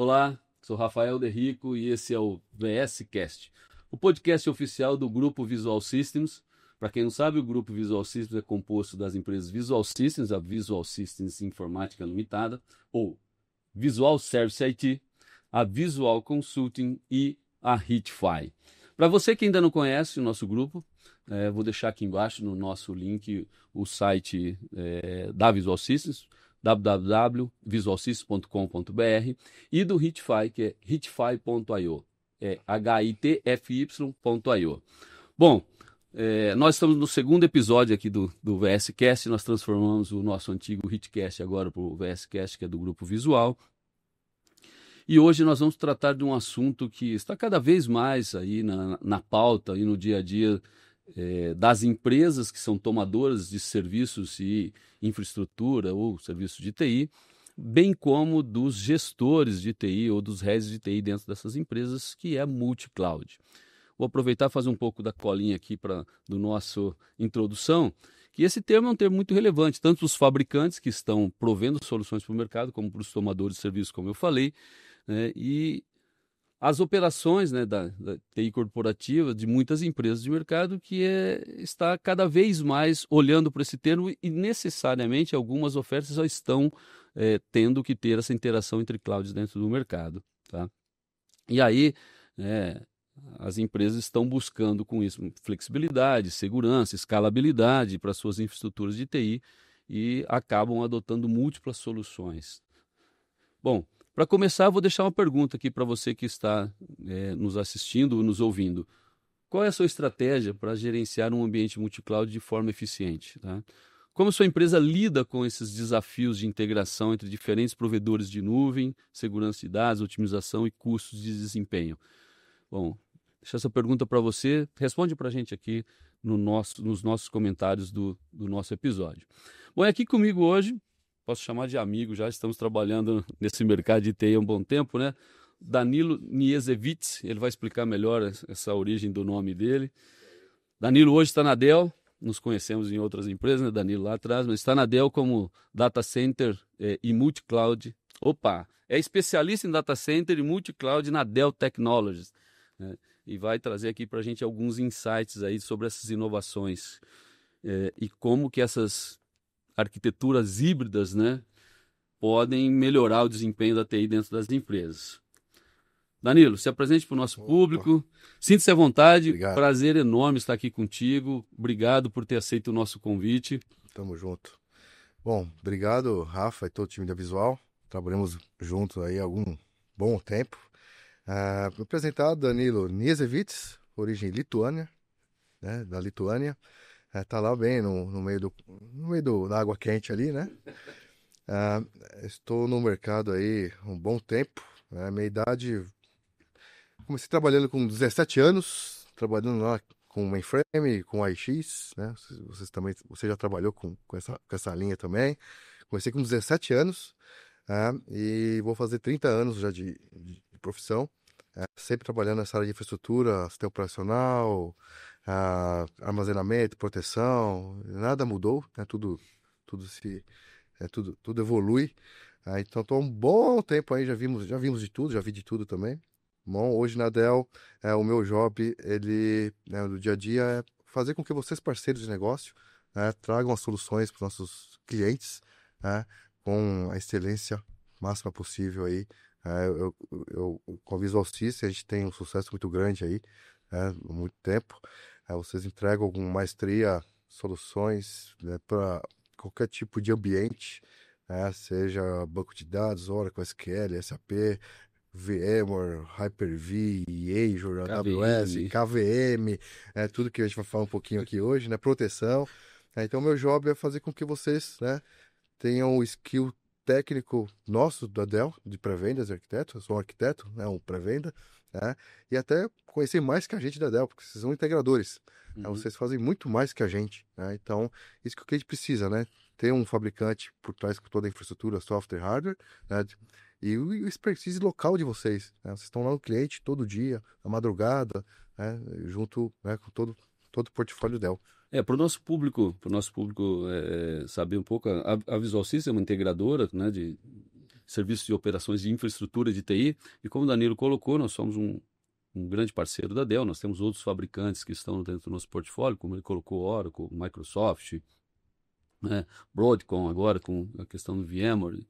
Olá, sou Rafael Derrico e esse é o VS Cast, o podcast oficial do Grupo Visual Systems. Para quem não sabe, o Grupo Visual Systems é composto das empresas Visual Systems, a Visual Systems Informática Limitada, ou Visual Service IT, a Visual Consulting e a Hitify. Para você que ainda não conhece o nosso grupo, vou deixar aqui embaixo no nosso link o site da Visual Systems, www.visualsystems.com.br, e do Hitify, que é hitify.io, hitfy.io. Bom, nós estamos no segundo episódio aqui do VS Cast. Nós transformamos o nosso antigo Hitcast agora para o VS Cast, que é do Grupo Visual. E hoje nós vamos tratar de um assunto que está cada vez mais aí na pauta e no dia a dia das empresas que são tomadoras de serviços e infraestrutura ou serviços de TI, bem como dos gestores de TI ou dos heads de TI dentro dessas empresas, que é multi-cloud. Vou aproveitar e fazer um pouco da colinha aqui do nosso introdução, que esse termo é um termo muito relevante, tanto para os fabricantes que estão provendo soluções para o mercado, como para os tomadores de serviços, como eu falei, e as operações da TI corporativa de muitas empresas de mercado que está cada vez mais olhando para esse termo, e necessariamente algumas ofertas já estão tendo que ter essa interação entre clouds dentro do mercado. Tá? E aí as empresas estão buscando com isso flexibilidade, segurança, escalabilidade para suas infraestruturas de TI e acabam adotando múltiplas soluções. Bom, para começar, vou deixar uma pergunta aqui para você que está nos assistindo, nos ouvindo. Qual é a sua estratégia para gerenciar um ambiente multi-cloud de forma eficiente? Tá? Como sua empresa lida com esses desafios de integração entre diferentes provedores de nuvem, segurança de dados, otimização e custos de desempenho? Bom, deixa essa pergunta para você. Responde para a gente aqui nos nossos comentários do nosso episódio. Bom, aqui comigo hoje, posso chamar de amigo, já estamos trabalhando nesse mercado de TI há um bom tempo, né? Danilo Niezevich, ele vai explicar melhor essa origem do nome dele. Danilo hoje está na Dell, nos conhecemos em outras empresas, né? Danilo lá atrás, mas está na Dell como Data Center e Multi-Cloud. É especialista em Data Center e Multi-Cloud na Dell Technologies, né? E vai trazer aqui para a gente alguns insights aí sobre essas inovações e como que essas arquiteturas híbridas, né, podem melhorar o desempenho da TI dentro das empresas. Danilo, se apresente para o nosso público. Sinta-se à vontade. Obrigado. Prazer enorme estar aqui contigo. Obrigado por ter aceito o nosso convite. Tamo junto. Bom, obrigado, Rafa e todo o time da Visual. Trabalhamos juntos aí há algum bom tempo. Me apresentar, Danilo Niezevich, origem lituânia, né, da Lituânia. Tá lá bem no meio da água quente ali, né? Estou no mercado aí há um bom tempo. Minha idade, comecei trabalhando com 17 anos, trabalhando lá com mainframe, com AIX, né? Você já trabalhou com essa linha também. Comecei com 17 anos, e vou fazer 30 anos já de profissão. Sempre trabalhando nessa área de infraestrutura, sistema operacional, armazenamento, proteção, nada mudou, né? Tudo evolui. Então estou há um bom tempo aí, já vimos de tudo, já vi de tudo também. Bom, hoje na Dell, o meu job, do dia a dia, é fazer com que vocês, parceiros de negócio, tragam as soluções para os nossos clientes, com a excelência máxima possível aí. Com a Visual Systems, a gente tem um sucesso muito grande aí, há muito tempo. Vocês entregam com maestria soluções, né, para qualquer tipo de ambiente, seja banco de dados, Oracle, SQL, SAP, VMware, Hyper-V, Azure, AWS, KVM, tudo que a gente vai falar um pouquinho aqui hoje, né, proteção. Então, meu job é fazer com que vocês, né, tenham o skill técnico nosso da Dell, de pré-vendas, arquiteto. Eu sou um arquiteto, né, um pré-venda, né, e até conhecer mais que a gente da Dell, porque vocês são integradores. Vocês fazem muito mais que a gente, né? Então, isso que o cliente precisa, né? Ter um fabricante por trás com toda a infraestrutura, software, hardware, né? E o expertise local de vocês, né? Vocês estão lá no cliente todo dia, à madrugada, né, junto, né, com todo o portfólio Dell. Para o nosso público saber um pouco, a Visual Systems é uma integradora, né, de serviços de operações de infraestrutura de TI. E como o Danilo colocou, nós somos um grande parceiro da Dell. Nós temos outros fabricantes que estão dentro do nosso portfólio, como ele colocou, Oracle, Microsoft, né, Broadcom agora com a questão do VMware,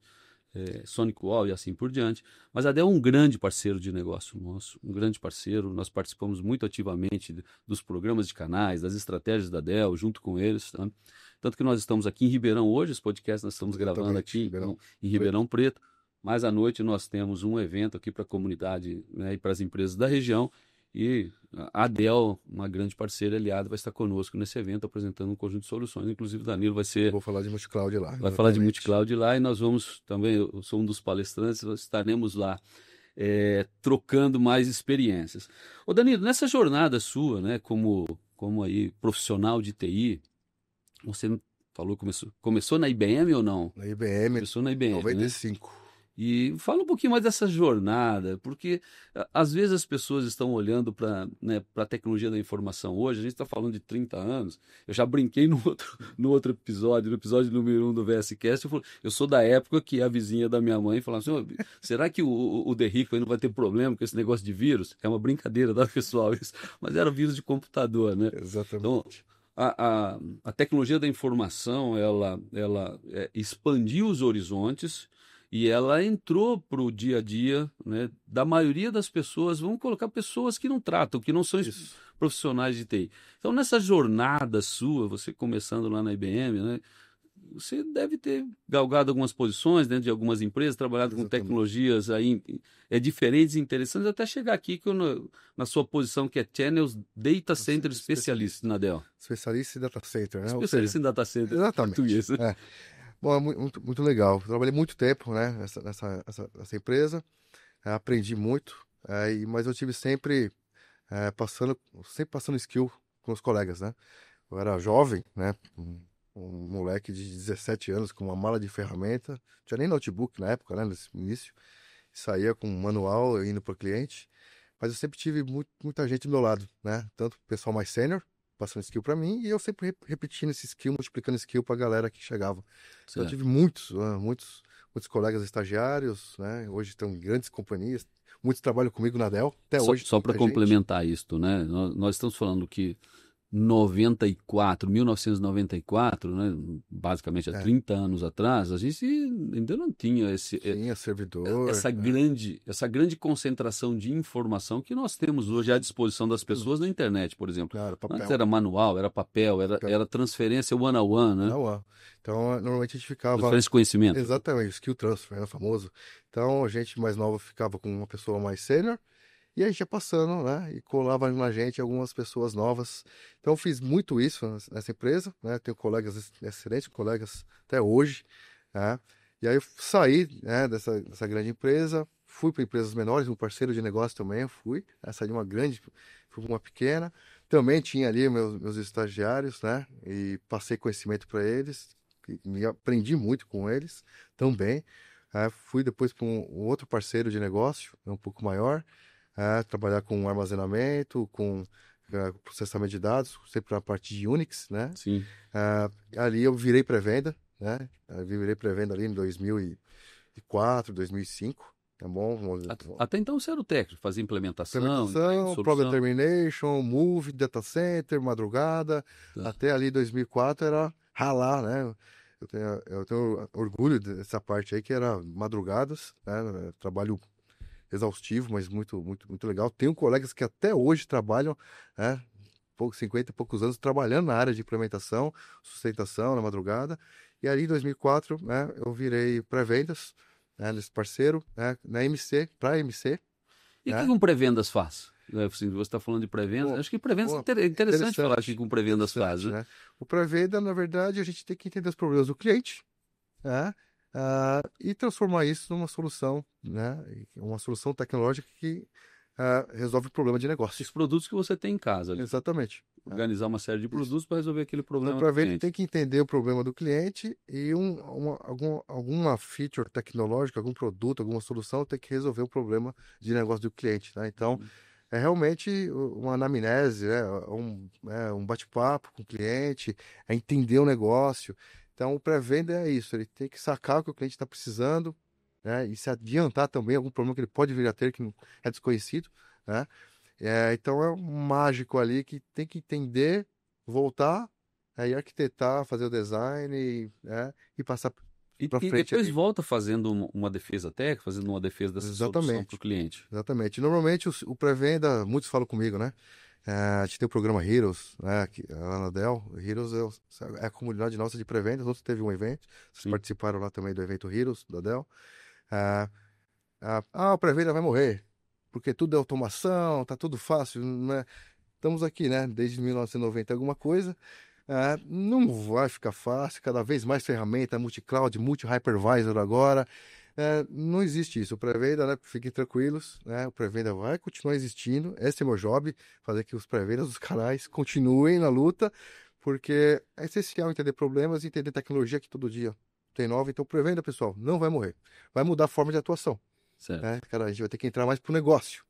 SonicWall e assim por diante. Mas a Dell é um grande parceiro de negócio nosso, um grande parceiro. Nós participamos muito ativamente dos programas de canais, das estratégias da Dell, junto com eles. Tá? Tanto que nós estamos aqui em Ribeirão hoje, esse podcast nós estamos gravando aqui em Ribeirão Preto. Mas à noite nós temos um evento aqui para a comunidade, né, e para as empresas da região. E a Dell, uma grande parceira aliada, vai estar conosco nesse evento apresentando um conjunto de soluções. Inclusive o Danilo vai ser... Vou falar de multicloud lá. Vai falar de multicloud lá e nós vamos também, eu sou um dos palestrantes, nós estaremos lá trocando mais experiências. Ô Danilo, nessa jornada sua, né, como aí profissional de TI, você falou que começou na IBM ou não? Na IBM, começou na IBM, 95. Né? E fala um pouquinho mais dessa jornada, porque às vezes as pessoas estão olhando para, né, a tecnologia da informação hoje. A gente está falando de 30 anos. Eu já brinquei no outro episódio, no episódio número 1 do VSCast. Eu sou da época que a vizinha da minha mãe falava assim: será que o Derrico aí não vai ter problema com esse negócio de vírus? É uma brincadeira, tá, pessoal? Isso. Mas era vírus de computador, né? Exatamente. Então, a tecnologia da informação ela expandiu os horizontes. E ela entrou para o dia a dia, né, da maioria das pessoas. Vamos colocar pessoas que não tratam, que não são profissionais de TI. Então, nessa jornada sua, você começando lá na IBM, né, você deve ter galgado algumas posições dentro de algumas empresas, trabalhado com tecnologias aí, diferentes e interessantes, até chegar aqui na sua posição, que é Channels Data Center Specialist na Dell. Especialista em Data Center, né? Especialista em Data Center. Exatamente. Português, né? Bom, é muito, muito legal. Eu trabalhei muito tempo, né, nessa empresa, aprendi muito, mas eu tive sempre passando skill com os colegas, né? Eu era jovem, né, um moleque de 17 anos com uma mala de ferramenta, não tinha nem notebook na época, né, nesse início, saía com um manual indo para o cliente, mas eu sempre tive muita gente do meu lado, né? Tanto o pessoal mais sênior, passando skill para mim, e eu sempre repetindo esse skill, multiplicando skill para a galera que chegava. Então, eu tive muitos colegas estagiários, né? Hoje estão em grandes companhias, muitos trabalham comigo na Dell, até hoje. Só para complementar isto, né? Nós estamos falando que 1994, né, basicamente há 30 anos atrás, a gente ainda não tinha servidor, essa grande concentração de informação que nós temos hoje à disposição das pessoas na internet, por exemplo. Claro, antes era manual, era papel, era transferência one-on-one, né? Então, normalmente a gente ficava... Transferência de conhecimento. Exatamente, skill transfer, era famoso. Então, a gente mais nova ficava com uma pessoa mais sênior, e a gente ia passando, né? E colava na gente algumas pessoas novas. Então, eu fiz muito isso nessa empresa, né? Tenho colegas, excelentes colegas até hoje, né? E aí eu saí, né, dessa grande empresa, fui para empresas menores, um parceiro de negócio também, eu fui. Saí de uma grande, fui para uma pequena. Também tinha ali meus estagiários, né? E passei conhecimento para eles, e aprendi muito com eles também. Fui depois para um outro parceiro de negócio, um pouco maior, trabalhar com armazenamento, com processamento de dados, sempre na parte de Unix, né? Sim. Ali eu virei pré-venda, né? Eu virei pré-venda ali em 2004, 2005, tá bom? Até então você era o técnico, fazia implementação, Problem Termination, Move, Data Center, madrugada, até ali 2004 era ralar, né? Eu tenho orgulho dessa parte aí, que era madrugadas, né? Trabalho exaustivo, mas muito, muito, muito legal. Tenho colegas que até hoje trabalham, né, 50 e poucos anos, trabalhando na área de implementação, sustentação, na madrugada. E ali em 2004, né, eu virei pré-vendas, né, nesse parceiro, né, para MC. E o que um pré-vendas faz? Você está falando de pré-vendas? Acho que pré-vendas é interessante falar o que um pré-vendas faz. Né? O pré-venda, na verdade, a gente tem que entender os problemas do cliente, né? E transformar isso numa solução, né? Uma solução tecnológica que resolve o problema de negócio. Os produtos que você tem em casa. Ali. Exatamente. Organizar uma série de produtos para resolver aquele problema do cliente. Tem que entender o problema do cliente e alguma feature tecnológica, algum produto, alguma solução tem que resolver o problema de negócio do cliente. Né? Então, é realmente uma anamnese, né? Um bate-papo com o cliente, é entender o negócio. Então, o pré-venda é isso, ele tem que sacar o que o cliente está precisando, né? E se adiantar também algum problema que ele pode vir a ter que é desconhecido, né? Então é um mágico ali que tem que entender, voltar, e arquitetar, fazer o design, né? E passar para E frente depois ali. volta fazendo uma defesa técnica, fazendo uma defesa dessa solução para o Exatamente, cliente. exatamente. Normalmente o pré-venda, muitos falam comigo, né? A gente tem o programa Heroes, né? Lá na Dell. Heroes é a comunidade nossa de pré-vendas. Ontem teve um evento, vocês Sim. participaram lá também do evento Heroes da Dell. O pré-venda vai morrer, porque tudo é automação, tá tudo fácil, né? Estamos aqui, né? Desde 1990 alguma coisa. Não vai ficar fácil, cada vez mais ferramenta, multi-cloud, multi-hypervisor agora. Não existe isso. O pré-venda, né? Fiquem tranquilos, né? O pré-venda vai continuar existindo. Esse é meu job, fazer que os pré-vendas dos canais continuem na luta, porque é essencial entender problemas e entender tecnologia que todo dia tem nova. Então, pré-venda, pessoal, não vai morrer. Vai mudar a forma de atuação, Certo. né? Cara, a gente vai ter que entrar mais pro negócio,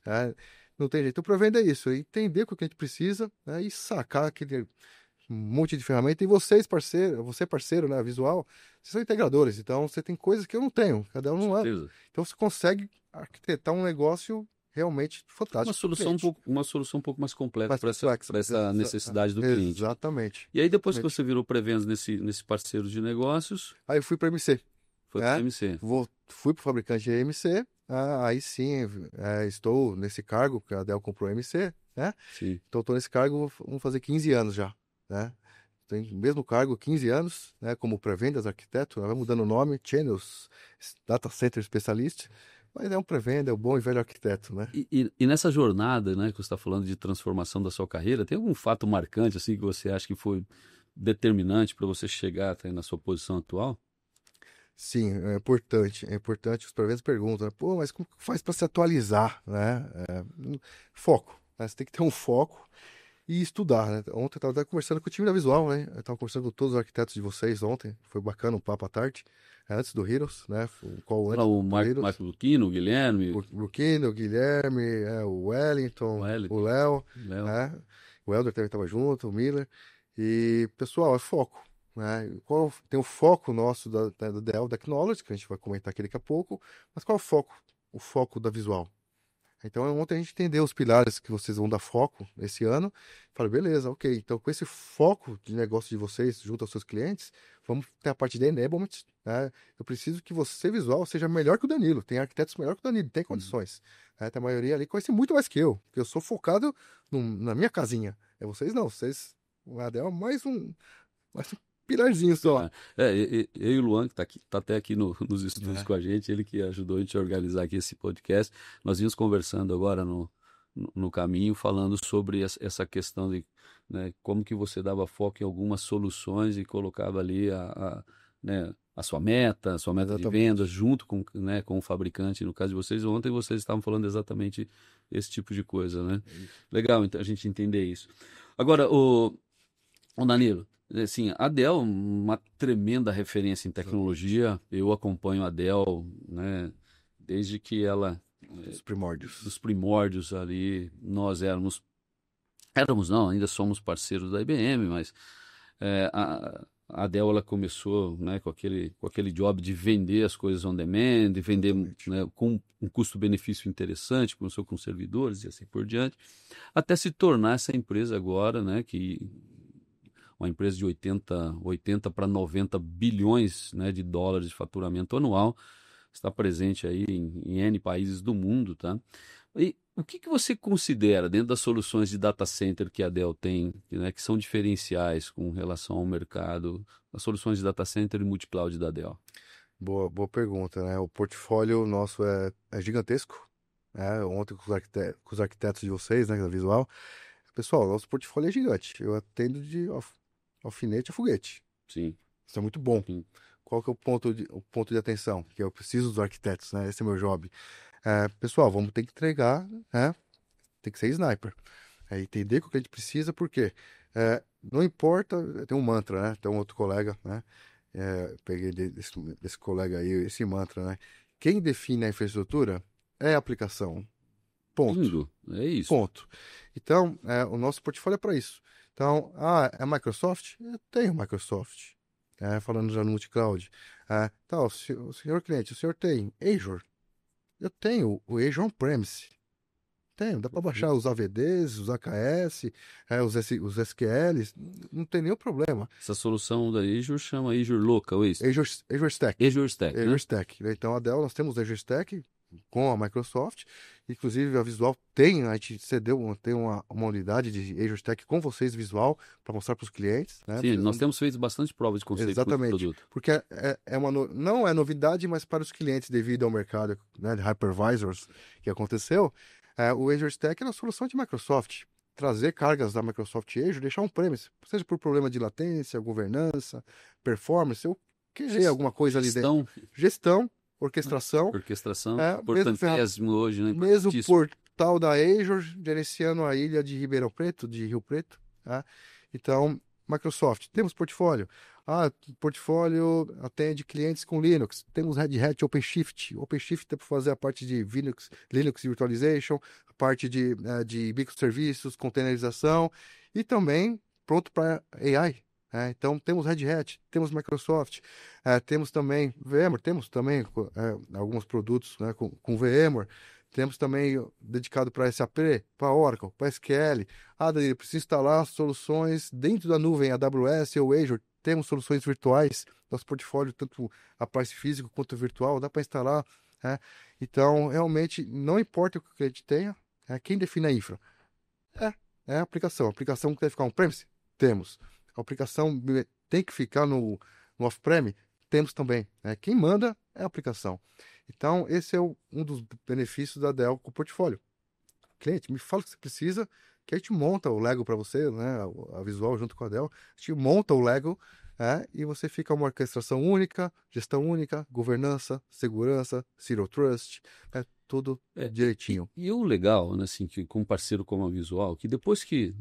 né? Não tem jeito. O pré-venda é isso, é entender o que o cliente precisa, né? E sacar aquele monte de ferramenta. E vocês, parceiro, você parceiro, né, visual, vocês são integradores, então você tem coisas que eu não tenho, cada um Com não é. certeza. Então você consegue arquitetar um negócio realmente fantástico para o cliente. Uma solução um pouco mais completa Mais para complexo. essa necessidade do cliente. Exatamente. E aí, depois que Exatamente. você virou pré-vendas nesse parceiro de negócios, Aí eu fui para MC, foi para a né? MC. Fui para o fabricante de MC, aí sim, estou nesse cargo, porque a Dell comprou a MC, né? Sim. Então estou nesse cargo, vamos fazer 15 anos já, né? Tem o mesmo cargo, 15 anos, né? Como pré-vendas, arquiteto, vai mudando o nome, Channels, Data Center Specialist, mas é um pré-venda, é o bom e velho arquiteto, né? E nessa jornada, né, que você está falando de transformação da sua carreira, tem algum fato marcante assim que você acha que foi determinante para você chegar até na sua posição atual? Sim, é importante, é importante. Os pré-vendas perguntam, né? Pô, mas como que faz para se atualizar, né? Foco, né? Você tem que ter um foco e estudar, né? Ontem eu estava conversando com o time da Visual, né? Eu estava conversando com todos os arquitetos de vocês ontem, foi bacana o papo à tarde, antes do Heroes, né? Qual Lá antes o do Heroes? Marco Luquino, o Guilherme, O Luquino, o Guilherme, o o Wellington, o Hélito, Léo, o Léo. né? O Helder também estava junto, o Miller. E, pessoal, é foco, né? Tem o foco nosso da Dell Technologies, que a gente vai comentar aqui daqui a pouco, mas qual é o foco? O foco da Visual. Então, ontem a gente entendeu os pilares que vocês vão dar foco esse ano. Falei, beleza, ok. Então, com esse foco de negócio de vocês junto aos seus clientes, vamos ter a parte de enablement, né? Eu preciso que você, visual, seja melhor que o Danilo. Tem arquitetos melhor que o Danilo, tem condições. Né? Tem a maioria ali que conhece muito mais que eu, porque eu sou focado na minha casinha. Vocês não, vocês. O Adel é mais um pilarzinho só. Eu e o Luan, que está aqui, tá até aqui nos estúdios com a gente, ele que ajudou a gente a organizar aqui esse podcast. Nós vimos conversando agora no caminho, falando sobre essa questão de, né, como que você dava foco em algumas soluções e colocava ali né, a sua meta de vendas Exatamente. junto com, né, com o fabricante. No caso de vocês, ontem vocês estavam falando exatamente esse tipo de coisa, né? É isso. Legal, então, a gente entender isso. Agora, o Danilo, assim, a Dell, uma tremenda referência em Exatamente. tecnologia. Eu acompanho a Dell, né, desde que ela, Os primórdios. dos primórdios ali, nós éramos não, ainda somos parceiros da IBM, mas a Dell ela começou, né, com aquele job de vender as coisas on demand, de vender, Exatamente. né, com um custo-benefício interessante, começou com servidores e assim por diante, até se tornar essa empresa agora, né, que uma empresa de 80 para 90 bilhões, né, de dólares de faturamento anual, está presente aí em N países do mundo, tá? E o que você considera dentro das soluções de data center que a Dell tem, né, que são diferenciais com relação ao mercado, as soluções de data center e multi-cloud da Dell? Boa pergunta, né? O portfólio nosso é gigantesco, né? Ontem com os arquitetos de vocês, né, da Visual. Pessoal, nosso portfólio é gigante. Eu atendo de alfinete a foguete. Sim, Isso é muito bom. sim, Qual que é o ponto de atenção? Que eu preciso dos arquitetos, né? Esse é meu job. Pessoal, vamos ter que entregar, né? Tem que ser sniper. Entender o que a gente precisa, porque não importa, tem um mantra, né? Tem um outro colega, né? Peguei desse colega aí, esse mantra, né? Quem define a infraestrutura é a aplicação. Ponto. lindo, é isso. Ponto. Então, o nosso portfólio é para isso. Então, é Microsoft? Eu tenho Microsoft. falando já no multicloud. Tá, o senhor cliente, o senhor tem Azure? Eu tenho o Azure On-Premise. Tenho, dá para baixar os AVDs, os AKS, os SQLs, não tem nenhum problema. Essa solução da Azure chama Azure Local, é isso? Azure Stack. Azure Stack, Azure né? Stack. Então, a Dell, nós temos Azure Stack com a Microsoft. Inclusive, a Visual tem, a gente tem uma unidade de Azure Stack com vocês, Visual, para mostrar para os clientes. Né? Sim, nós temos feito bastante provas de conceito com o Exatamente, produto. porque não é novidade, mas para os clientes, devido ao mercado, né, de hypervisors que aconteceu, o Azure Stack é uma solução de Microsoft. Trazer cargas da Microsoft Azure, deixar on-premise, seja por problema de latência, governança, performance, ou que alguma coisa ali dentro. Gestão, orquestração. Orquestração, Mesmo importantíssimo hoje, né? Mesmo portal da Azure, gerenciando a ilha de Ribeirão Preto, de Rio Preto. Tá? Então, Microsoft, temos portfólio. Portfólio atende clientes com Linux. Temos Red Hat OpenShift. OpenShift é para fazer a parte de Linux Virtualization, a parte de microserviços, containerização e também pronto para AI. Então, temos Red Hat, temos Microsoft, temos também VMware, temos também alguns produtos, né, com VMware. Temos também dedicado para SAP, para Oracle, para SQL. Daí, preciso instalar soluções dentro da nuvem, AWS ou Azure. Temos soluções virtuais, nosso portfólio, tanto a parte física quanto virtual, dá para instalar. Então, realmente, não importa o que o cliente tenha, quem define a infra? É a aplicação. A aplicação que deve ficar on-premise? Temos. A aplicação tem que ficar no off-prem? Temos também. Quem manda é a aplicação. Então, esse é um dos benefícios da Dell com o portfólio. Cliente, me fala o que você precisa, que a gente monta o Lego para você, né? A Visual junto com a Dell. A gente monta o Lego e você fica uma orquestração única, gestão única, governança, segurança, Zero Trust, tudo direitinho. E o legal, né, assim, que com um parceiro como a Visual, que depois que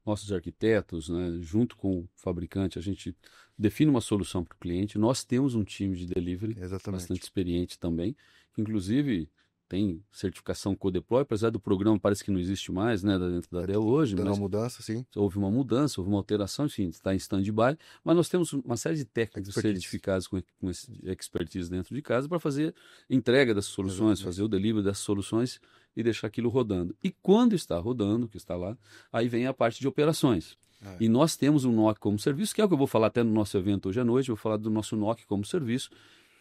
nossos arquitetos, né, junto com o fabricante, a gente define uma solução para o cliente. Nós temos um time de delivery bastante experiente também, que inclusive tem certificação co-deploy, apesar do programa parece que não existe mais, né, dentro da Dell hoje. Mas uma mudança, sim. Houve uma mudança, houve uma alteração, enfim, está em stand-by, mas nós temos uma série de técnicos certificados com esse expertise dentro de casa para fazer entrega dessas soluções, fazer o delivery dessas soluções e deixar aquilo rodando. E quando está rodando, que está lá, aí vem a parte de operações. E nós temos um NOC como serviço, que é o que eu vou falar até no nosso evento hoje à noite, eu vou falar do nosso NOC como serviço,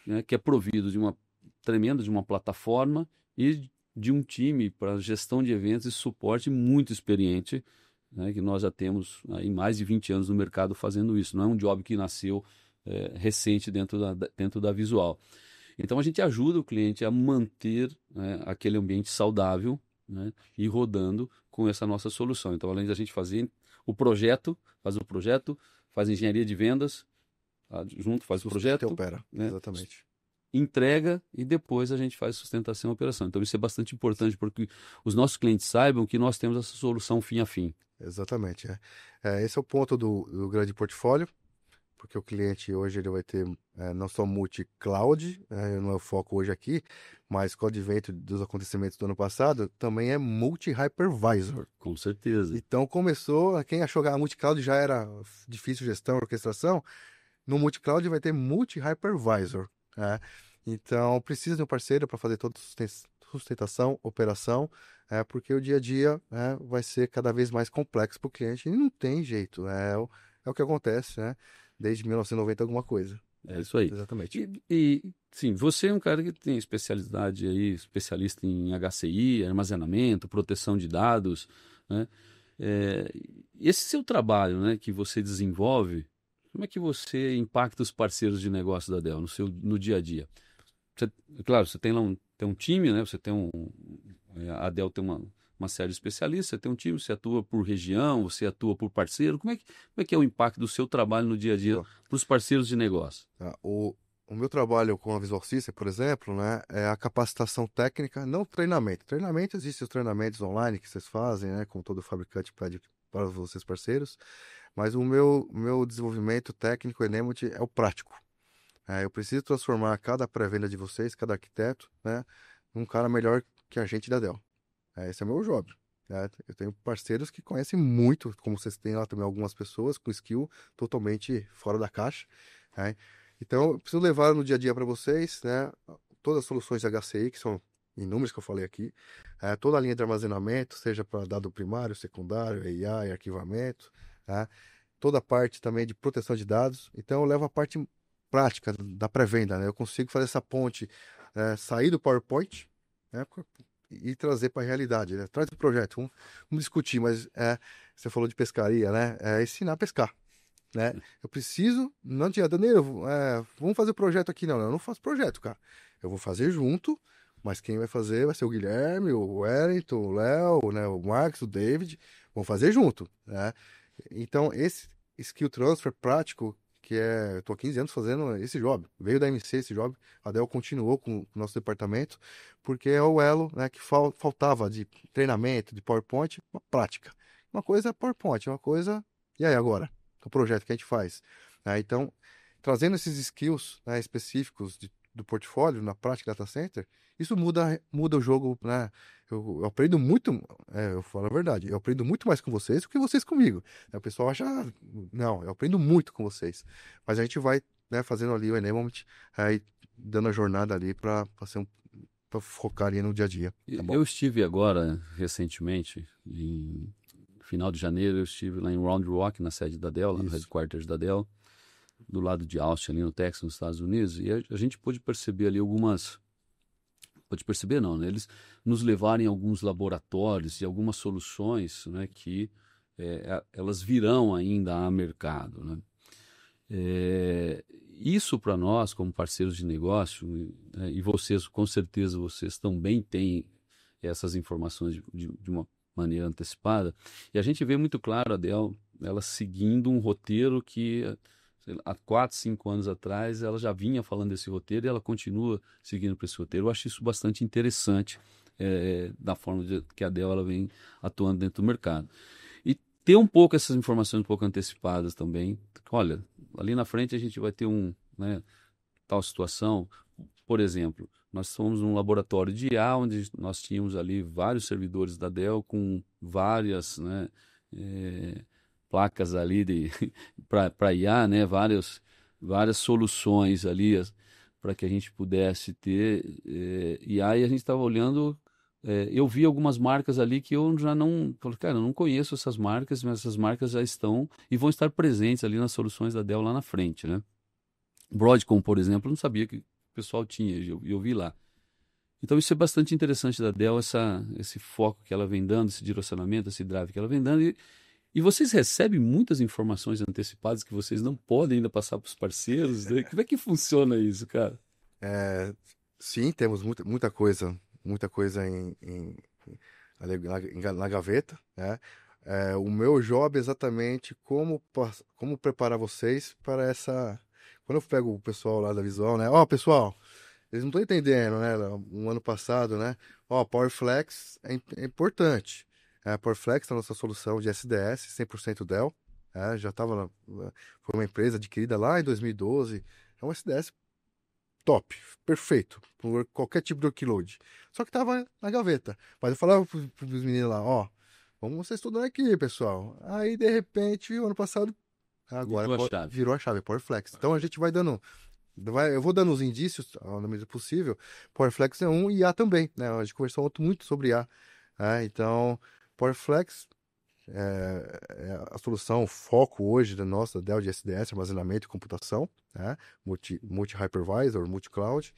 né, que é provido de uma plataforma e de um time para gestão de eventos e suporte muito experiente, né, que nós já temos aí mais de 20 anos no mercado fazendo isso. Não é um job que nasceu recente dentro da Visual. Então, a gente ajuda o cliente a manter, né, aquele ambiente saudável, né, e rodando com essa nossa solução. Então, além da gente fazer faz o projeto, faz engenharia de vendas, junto faz o projeto, opera, né, exatamente. Entrega e depois a gente faz sustentação e operação. Então, isso é bastante importante porque os nossos clientes saibam que nós temos essa solução fim a fim. Exatamente. Esse é o ponto do grande portfólio, porque o cliente hoje ele vai ter não só multi-cloud, não é o foco hoje aqui, mas com o advento dos acontecimentos do ano passado, também é multi-hypervisor. Com certeza. Então começou, quem achou que a multi-cloud já era difícil gestão, orquestração, no multi-cloud vai ter multi-hypervisor. Então precisa de um parceiro para fazer toda sustentação, operação, porque o dia a dia vai ser cada vez mais complexo para o cliente e não tem jeito, é o que acontece, né? Desde 1990 alguma coisa. É isso aí. Exatamente. Sim, você é um cara que tem especialidade aí, especialista em HCI, armazenamento, proteção de dados, né? Esse seu trabalho, né, que você desenvolve, como é que você impacta os parceiros de negócio da Dell no dia a dia? Claro, você tem lá um time, né? Você tem a Dell tem uma série de especialistas, você tem um time, você atua por região, você atua por parceiro. Como é que é o impacto do seu trabalho no dia a dia para os parceiros de negócio? O meu trabalho com a Visual System, por exemplo, né, é a capacitação técnica, não treinamento. Treinamento, existem os treinamentos online que vocês fazem, né, com todo fabricante pede para vocês parceiros, mas o meu desenvolvimento técnico Enemut é o prático. Eu preciso transformar cada pré-venda de vocês, cada arquiteto, né, num cara melhor que a gente da Dell. Esse é o meu job. Eu tenho parceiros que conhecem muito, como vocês têm lá também algumas pessoas com skill totalmente fora da caixa, né? Então, eu preciso levar no dia a dia para vocês, né, todas as soluções de HCI, que são inúmeras que eu falei aqui, toda a linha de armazenamento, seja para dado primário, secundário, AI, arquivamento, né? Toda a parte também de proteção de dados. Então, eu levo a parte prática da pré-venda, né? Eu consigo fazer essa ponte, sair do PowerPoint, né, e trazer para a realidade, né? Traz o projeto, vamos discutir, mas você falou de pescaria, né? É ensinar a pescar, né? Eu preciso, não adianta, Danilo, vamos fazer o projeto aqui. Não, eu não faço projeto, cara. Eu vou fazer junto, mas quem vai fazer vai ser o Guilherme, o Wellington, o Léo, né, o Marcos, o David, vão fazer junto, né? Então, esse skill transfer prático, eu tô há 15 anos fazendo esse job, veio da MC esse job, a Dell continuou com o nosso departamento, porque é o elo, né, que faltava de treinamento, de PowerPoint, uma prática. Uma coisa é PowerPoint, uma coisa, e aí agora? O projeto que a gente faz. Então, trazendo esses skills, né, específicos do portfólio na prática data center, isso muda o jogo, né? Eu aprendo muito, eu falo a verdade, eu aprendo muito mais com vocês do que vocês comigo. O pessoal acha, não, eu aprendo muito com vocês. Mas a gente vai, né, fazendo ali o enablement, aí dando a jornada ali para focar ali no dia a dia. Tá bom? Eu estive agora, recentemente, em final de janeiro, eu estive lá em Round Rock, na sede da Dell, lá no headquarters da Dell, do lado de Austin, ali no Texas, nos Estados Unidos, e a gente pôde perceber ali algumas... Pode perceber, não, né? Eles nos levarem a alguns laboratórios e algumas soluções, né, que elas virão ainda a mercado, né? Isso para nós, como parceiros de negócio, né, e vocês, com certeza, vocês também têm essas informações de uma maneira antecipada, e a gente vê muito claro a Dell, ela seguindo um roteiro que sei lá, há 4, 5 anos atrás ela já vinha falando desse roteiro e ela continua seguindo para esse roteiro. Eu acho isso bastante interessante, da forma que a Dell ela vem atuando dentro do mercado. E ter um pouco essas informações um pouco antecipadas também. Olha, ali na frente a gente vai ter né, tal situação. Por exemplo, nós fomos num laboratório de IA, onde nós tínhamos ali vários servidores da Dell com várias, né, placas ali para IA, né, várias soluções ali para que a gente pudesse ter IA, e a gente estava olhando, eu vi algumas marcas ali que eu já não, falei, cara, eu não conheço essas marcas, mas essas marcas já estão e vão estar presentes ali nas soluções da Dell lá na frente, né? Broadcom, por exemplo, eu não sabia que o pessoal tinha, eu vi lá. Então isso é bastante interessante da Dell, esse foco que ela vem dando, esse direcionamento, esse drive que ela vem dando. E vocês recebem muitas informações antecipadas que vocês não podem ainda passar para os parceiros, né? Como é que funciona isso, cara? Sim, temos muita coisa na gaveta, né? O meu job é exatamente como preparar vocês para essa. Quando eu pego o pessoal lá da Visual, né? Ó, pessoal, eles não estão entendendo, né? Um ano passado, né? Ó, PowerFlex é importante. A PowerFlex é a nossa solução de SDS, 100% Dell. Já estava, foi uma empresa adquirida lá em 2012. É um SDS top, perfeito, por qualquer tipo de workload. Só que estava na gaveta. Mas eu falava para os meninos lá, ó, vamos vocês estudando aqui, pessoal. Aí, de repente, o ano passado, agora Virou a chave. virou a chave, PowerFlex. Então a gente vai dando. Eu vou dando os indícios, na medida possível. PowerFlex é um e IA também, né? A gente conversou muito sobre IA. Então, PowerFlex é a solução, o foco hoje da nossa Dell de SDS, armazenamento e computação, né? Multi-hypervisor, multi-cloud.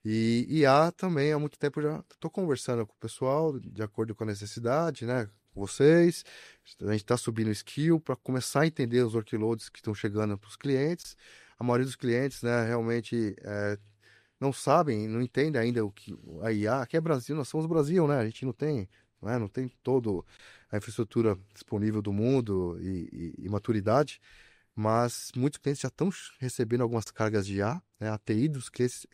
E IA também, há muito tempo já estou conversando com o pessoal, de acordo com a necessidade, né? Com vocês. A gente está subindo o skill para começar a entender os workloads que estão chegando para os clientes. A maioria dos clientes, né, realmente não sabem, não entendem ainda o que a IA, aqui é Brasil, nós somos Brasil, né? A gente não tem toda a infraestrutura disponível do mundo e maturidade, mas muitos clientes já estão recebendo algumas cargas de IA, né? A TI dos clientes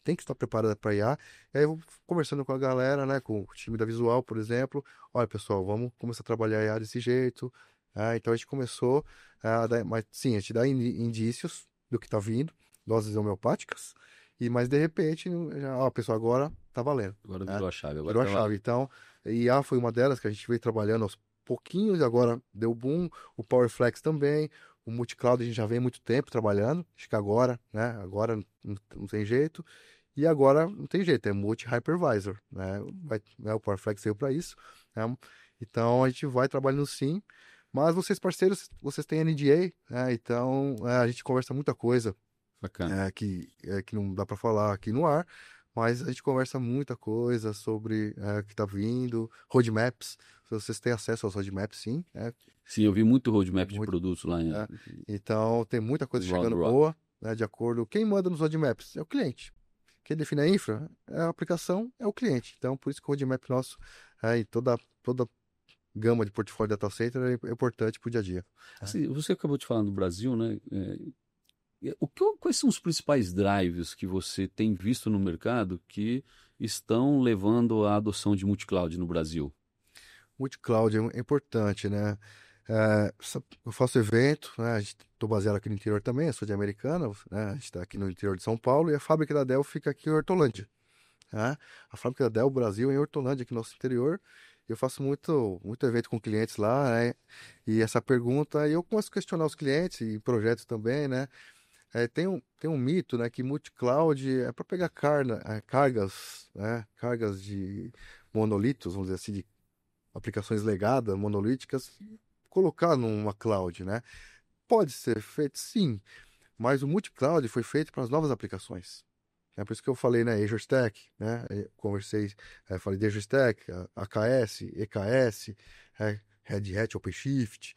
tem que estar preparada para IA. E aí eu vou conversando com a galera, né, com o time da Visual, por exemplo. Olha, pessoal, vamos começar a trabalhar IA desse jeito. Então a gente começou mas sim, a gente dá indícios do que está vindo, doses homeopáticas, mas de repente, pessoal, agora tá valendo. Agora virou a chave. Virou a chave. Então, IA foi uma delas que a gente veio trabalhando aos pouquinhos e agora deu boom. O PowerFlex também. O multi-cloud a gente já vem há muito tempo trabalhando, acho que agora, né? Agora não tem jeito. E agora não tem jeito, é multi-hypervisor, né? Né, o PowerFlex veio para isso, né? Então a gente vai trabalhando sim, mas vocês parceiros, vocês têm NDA, né? Então a gente conversa muita coisa Bacana. que não dá para falar aqui no ar, mas a gente conversa muita coisa sobre o que está vindo, roadmaps, se vocês têm acesso aos roadmaps, sim, Sim, eu vi muito roadmap de muito, produtos lá em né? Então tem muita coisa Round chegando Rock. boa, né? De acordo, quem manda nos roadmaps é o cliente. Quem define a infra, a aplicação é o cliente. Então, por isso que o roadmap nosso e toda gama de portfólio data center é importante para o dia a dia. Assim, você acabou de falar do Brasil, né? Quais são os principais drives que você tem visto no mercado que estão levando à adoção de multi-cloud no Brasil? Multi-cloud é importante, né? Eu faço evento, né? Estou baseado aqui no interior também, eu sou de Americana, né? A gente está aqui no interior de São Paulo e a fábrica da Dell fica aqui em Hortolândia. Né? A fábrica da Dell Brasil é em Hortolândia, aqui no nosso interior. Eu faço muito evento com clientes lá, né? E essa pergunta, eu começo a questionar os clientes e projetos também, né? Tem um mito, né, que multi-cloud é para pegar cargas, né? Cargas de monolitos, vamos dizer assim, de aplicações legadas, monolíticas, e colocar numa cloud, né? Pode ser feito, sim, mas o multi-cloud foi feito para as novas aplicações. É por isso que eu falei, né, Azure Stack, né? Conversei, falei de Azure Stack, AKS, EKS, Red Hat, OpenShift.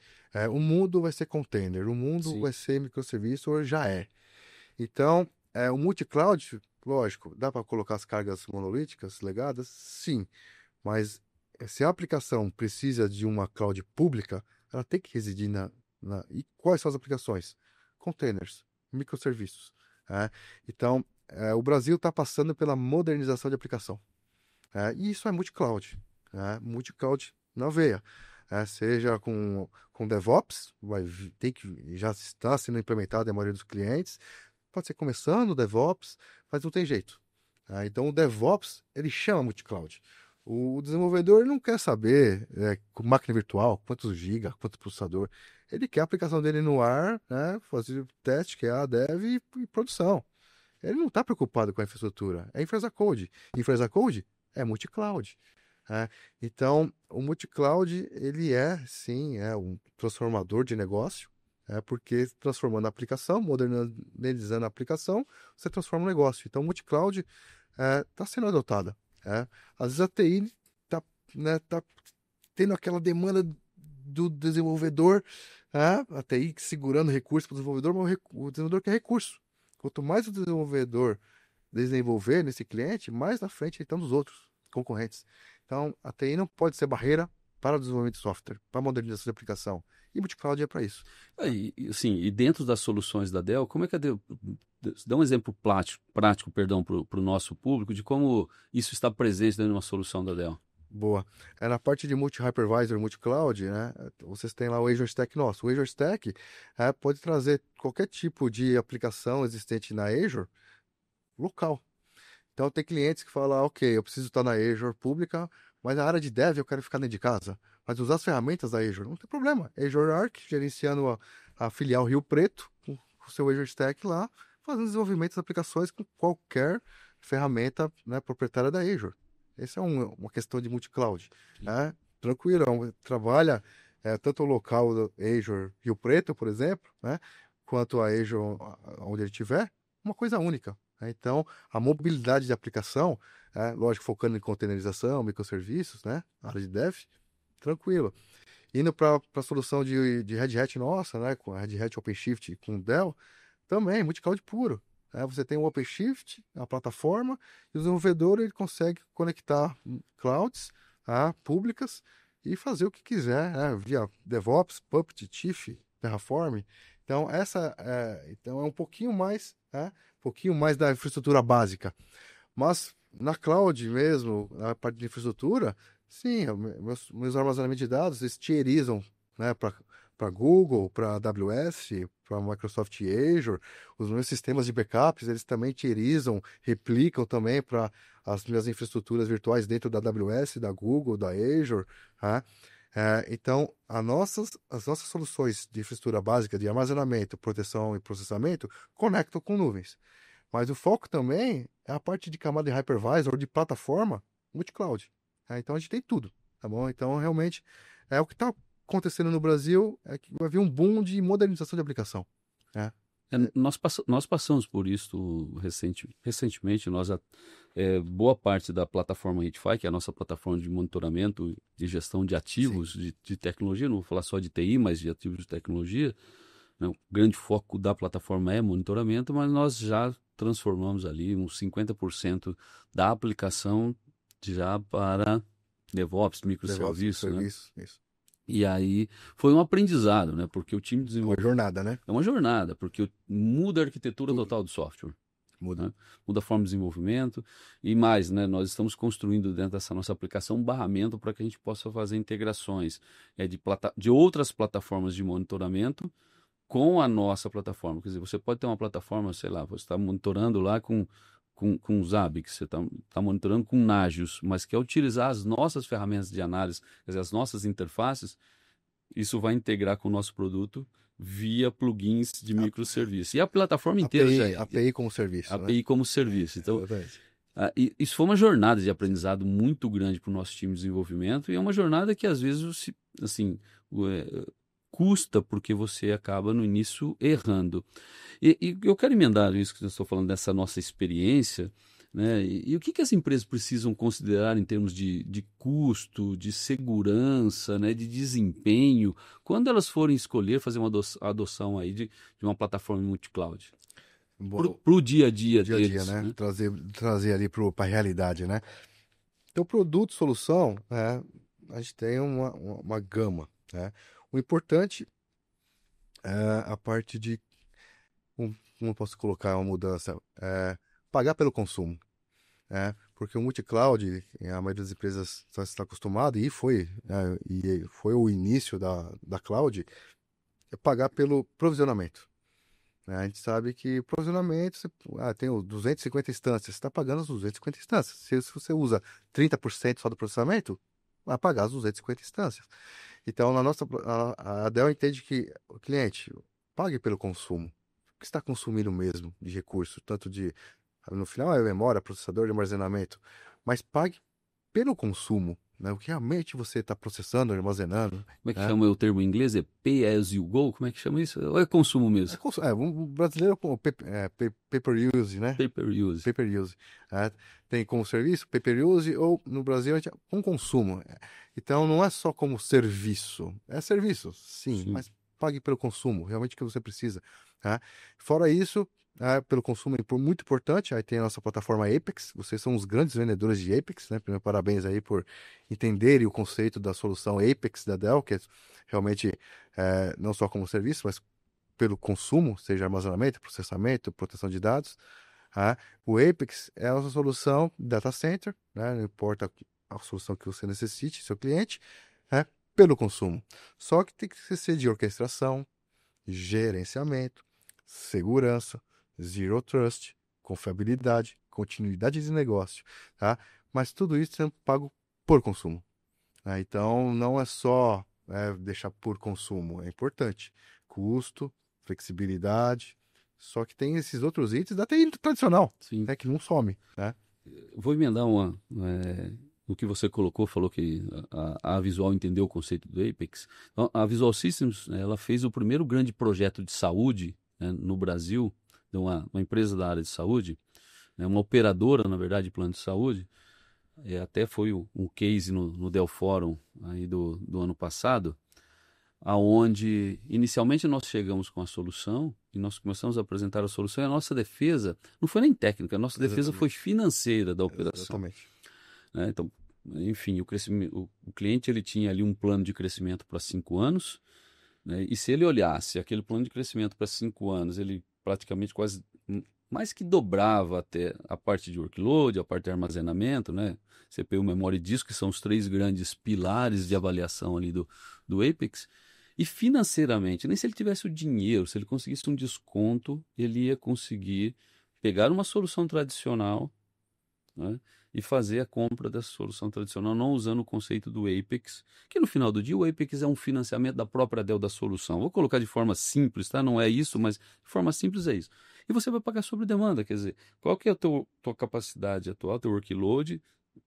O mundo vai ser container, o mundo Sim. vai ser microserviço, ou já é. Então, o multi-cloud, lógico, dá para colocar as cargas monolíticas legadas? Sim, mas se a aplicação precisa de uma cloud pública, ela tem que residir E quais são as aplicações? Containers, microserviços. Então, o Brasil está passando pela modernização de aplicação. E isso é multi-cloud. Multi-cloud na veia. Seja com DevOps, já está sendo implementado em maioria dos clientes. Pode ser começando o DevOps, mas não tem jeito. Então, o DevOps, ele chama multi-cloud. O desenvolvedor não quer saber com máquina virtual, quantos gigas, quanto processador. Ele quer a aplicação dele no ar, né, fazer teste, que é a dev e produção. Ele não está preocupado com a infraestrutura. É infra as a code. Infra as a code é multi-cloud. Então, o multi-cloud, ele sim, um transformador de negócio, porque transformando a aplicação, modernizando a aplicação, você transforma o negócio. Então, o multi-cloud está sendo adotada. Às vezes a TI está tá tendo aquela demanda do desenvolvedor, a TI segurando recurso para o desenvolvedor, mas o desenvolvedor quer recurso. Quanto mais o desenvolvedor desenvolver nesse cliente, mais na frente ele está dos outros concorrentes. Então, a TI não pode ser barreira para o desenvolvimento de software, para a modernização de aplicação. E o multi-cloud é para isso. E dentro das soluções da Dell, como é que a Dell... Dá um exemplo prático, perdão, para o nosso público de como isso está presente dentro de uma solução da Dell. Boa. Na parte de multi-hypervisor, multi-cloud, né? Vocês têm lá o Azure Stack nosso. O Azure Stack pode trazer qualquer tipo de aplicação existente na Azure local. Então, tem clientes que falam, ok, eu preciso estar na Azure pública, mas na área de dev eu quero ficar dentro de casa. Mas usar as ferramentas da Azure, não tem problema. Azure Arc, gerenciando a filial Rio Preto, com o seu Azure Stack lá, fazendo desenvolvimento das aplicações com qualquer ferramenta, né, proprietária da Azure. Essa é uma questão de multi-cloud. Tranquilo, trabalha tanto o local do Azure Rio Preto, por exemplo, né, quanto a Azure onde ele estiver, uma coisa única. Então, a mobilidade de aplicação, lógico, focando em containerização, microserviços, né, área de dev, tranquilo. Indo para a solução de Red Hat nossa, né, com a Red Hat OpenShift com Dell, também, multi-cloud puro. Você tem o OpenShift, a plataforma, e o desenvolvedor ele consegue conectar clouds públicas e fazer o que quiser, via DevOps, Puppet, Tiff, Terraform. Então, então é um pouquinho mais da infraestrutura básica. Mas na cloud mesmo, na parte de infraestrutura, sim, meus armazenamentos de dados, eles tierizam, né, para Google, para AWS, para Microsoft Azure. Os meus sistemas de backups, eles também tierizam, replicam também para as minhas infraestruturas virtuais dentro da AWS, da Google, da Azure. Então, as nossas soluções de infraestrutura básica de armazenamento, proteção e processamento conectam com nuvens. Mas o foco também é a parte de camada de hypervisor ou de plataforma multi-cloud. Então, a gente tem tudo, tá bom? Então, realmente, o que está acontecendo no Brasil é que vai vir um boom de modernização de aplicação. Né? Nós passamos por isso recentemente. Boa parte da plataforma Hitify, que é a nossa plataforma de monitoramento e gestão de ativos de tecnologia, não vou falar só de TI, mas de ativos de tecnologia, né? O grande foco da plataforma é monitoramento, mas nós já transformamos ali uns 50% da aplicação já para DevOps, microserviços, né? Isso. E aí foi um aprendizado, né? Porque o time Uma desenvolveu. jornada, né? É uma jornada, porque muda a arquitetura Tudo. total do software. Muda. Né? Muda a forma de desenvolvimento e mais, né? Nós estamos construindo dentro dessa nossa aplicação um barramento para que a gente possa fazer integrações de outras plataformas de monitoramento com a nossa plataforma. Quer dizer, você pode ter uma plataforma, sei lá, você está monitorando lá com Zabbix, você está monitorando com Nagios, mas quer utilizar as nossas ferramentas de análise, quer dizer, as nossas interfaces, isso vai integrar com o nosso produto via plugins de microserviço. E a plataforma inteira já é. API como serviço. API, né? Como serviço. Então, exatamente. Isso foi uma jornada de aprendizado muito grande para o nosso time de desenvolvimento e é uma jornada que às vezes assim, custa porque você acaba no início errando. E eu quero emendar isso que eu estou falando dessa nossa experiência, né? E o que as empresas precisam considerar em termos de custo, de segurança, né? De desempenho, quando elas forem escolher fazer uma adoção aí de uma plataforma multi-cloud? Para o dia a dia deles, né? né? Trazer ali para a realidade, né? Então, produto, solução, a gente tem uma gama, né? O importante é a parte de, como posso colocar uma mudança, pagar pelo consumo, né? Porque o multi-cloud, a maioria das empresas está acostumada, e foi o início da cloud, é pagar pelo provisionamento. A gente sabe que provisionamento, tem 250 instâncias, você está pagando as 250 instâncias. Se você usa 30% só do processamento, vai pagar as 250 instâncias. Então, a Dell entende que o cliente pague pelo consumo. O que está consumindo mesmo de recurso, no final é memória, processador de armazenamento, mas pague pelo consumo. Né? O que realmente você está processando, armazenando. Como é que chama o termo em inglês? É pay as you go? Como é que chama isso? Ou é consumo mesmo? O brasileiro com pay-per-use, né? Pay-per-use. Pay-per-use. Tem como serviço, pay-per-use, ou no Brasil, com consumo. Então, não é só como serviço. É serviço, sim. Mas pague pelo consumo, realmente o que você precisa. Fora isso, pelo consumo é muito importante. Aí tem a nossa plataforma Apex. Vocês são os grandes vendedores de Apex, né? Primeiro, parabéns aí por entenderem o conceito da solução Apex da Dell, que é realmente não só como serviço, mas pelo consumo, seja armazenamento, processamento, proteção de dados. O Apex é a nossa solução data center, né? Não importa a solução que você necessite, seu cliente, pelo consumo. Só que tem que ser de orquestração, gerenciamento, segurança, zero trust, confiabilidade, continuidade de negócio, tá? Mas tudo isso sendo pago por consumo. Então, não é só deixar por consumo, é importante. Custo, flexibilidade, só que tem esses outros itens da TI tradicional, né, que não some. Né? Vou emendar no que você colocou, falou que a Visual entendeu o conceito do Apex. Então, a Visual Systems, ela fez o primeiro grande projeto de saúde, né, no Brasil, de uma empresa da área de saúde, né, uma operadora, na verdade, de plano de saúde. Até foi um case no Dell Forum aí do ano passado, aonde inicialmente nós chegamos com a solução e nós começamos a apresentar a solução e a nossa defesa não foi nem técnica, a nossa defesa foi financeira da operação. Exatamente. Então, enfim, o cliente ele tinha ali um plano de crescimento para 5 anos, né? E se ele olhasse aquele plano de crescimento para 5 anos, ele praticamente quase mais que dobrava até a parte de workload, a parte de armazenamento, né? CPU, memória e disco, que são os 3 grandes pilares de avaliação ali do Apex. E financeiramente, nem se ele tivesse o dinheiro, se ele conseguisse um desconto, ele ia conseguir pegar uma solução tradicional, né, e fazer a compra dessa solução tradicional, não usando o conceito do Apex, que no final do dia o Apex é um financiamento da própria Dell da solução. Vou colocar de forma simples, tá? Não é isso, mas de forma simples é isso. E você vai pagar sobre demanda, quer dizer, qual que é a tua capacidade atual, teu workload,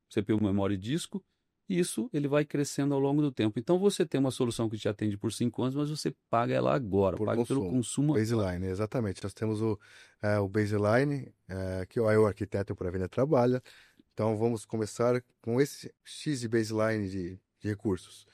CPU, memória e disco, e isso ele vai crescendo ao longo do tempo. Então você tem uma solução que te atende por 5 anos, mas você paga ela agora, Por paga pelo consumo. consumo agora. Baseline, exatamente. Nós temos o baseline, que o arquiteto para venda trabalha. Então vamos começar com esse X de baseline de recursos.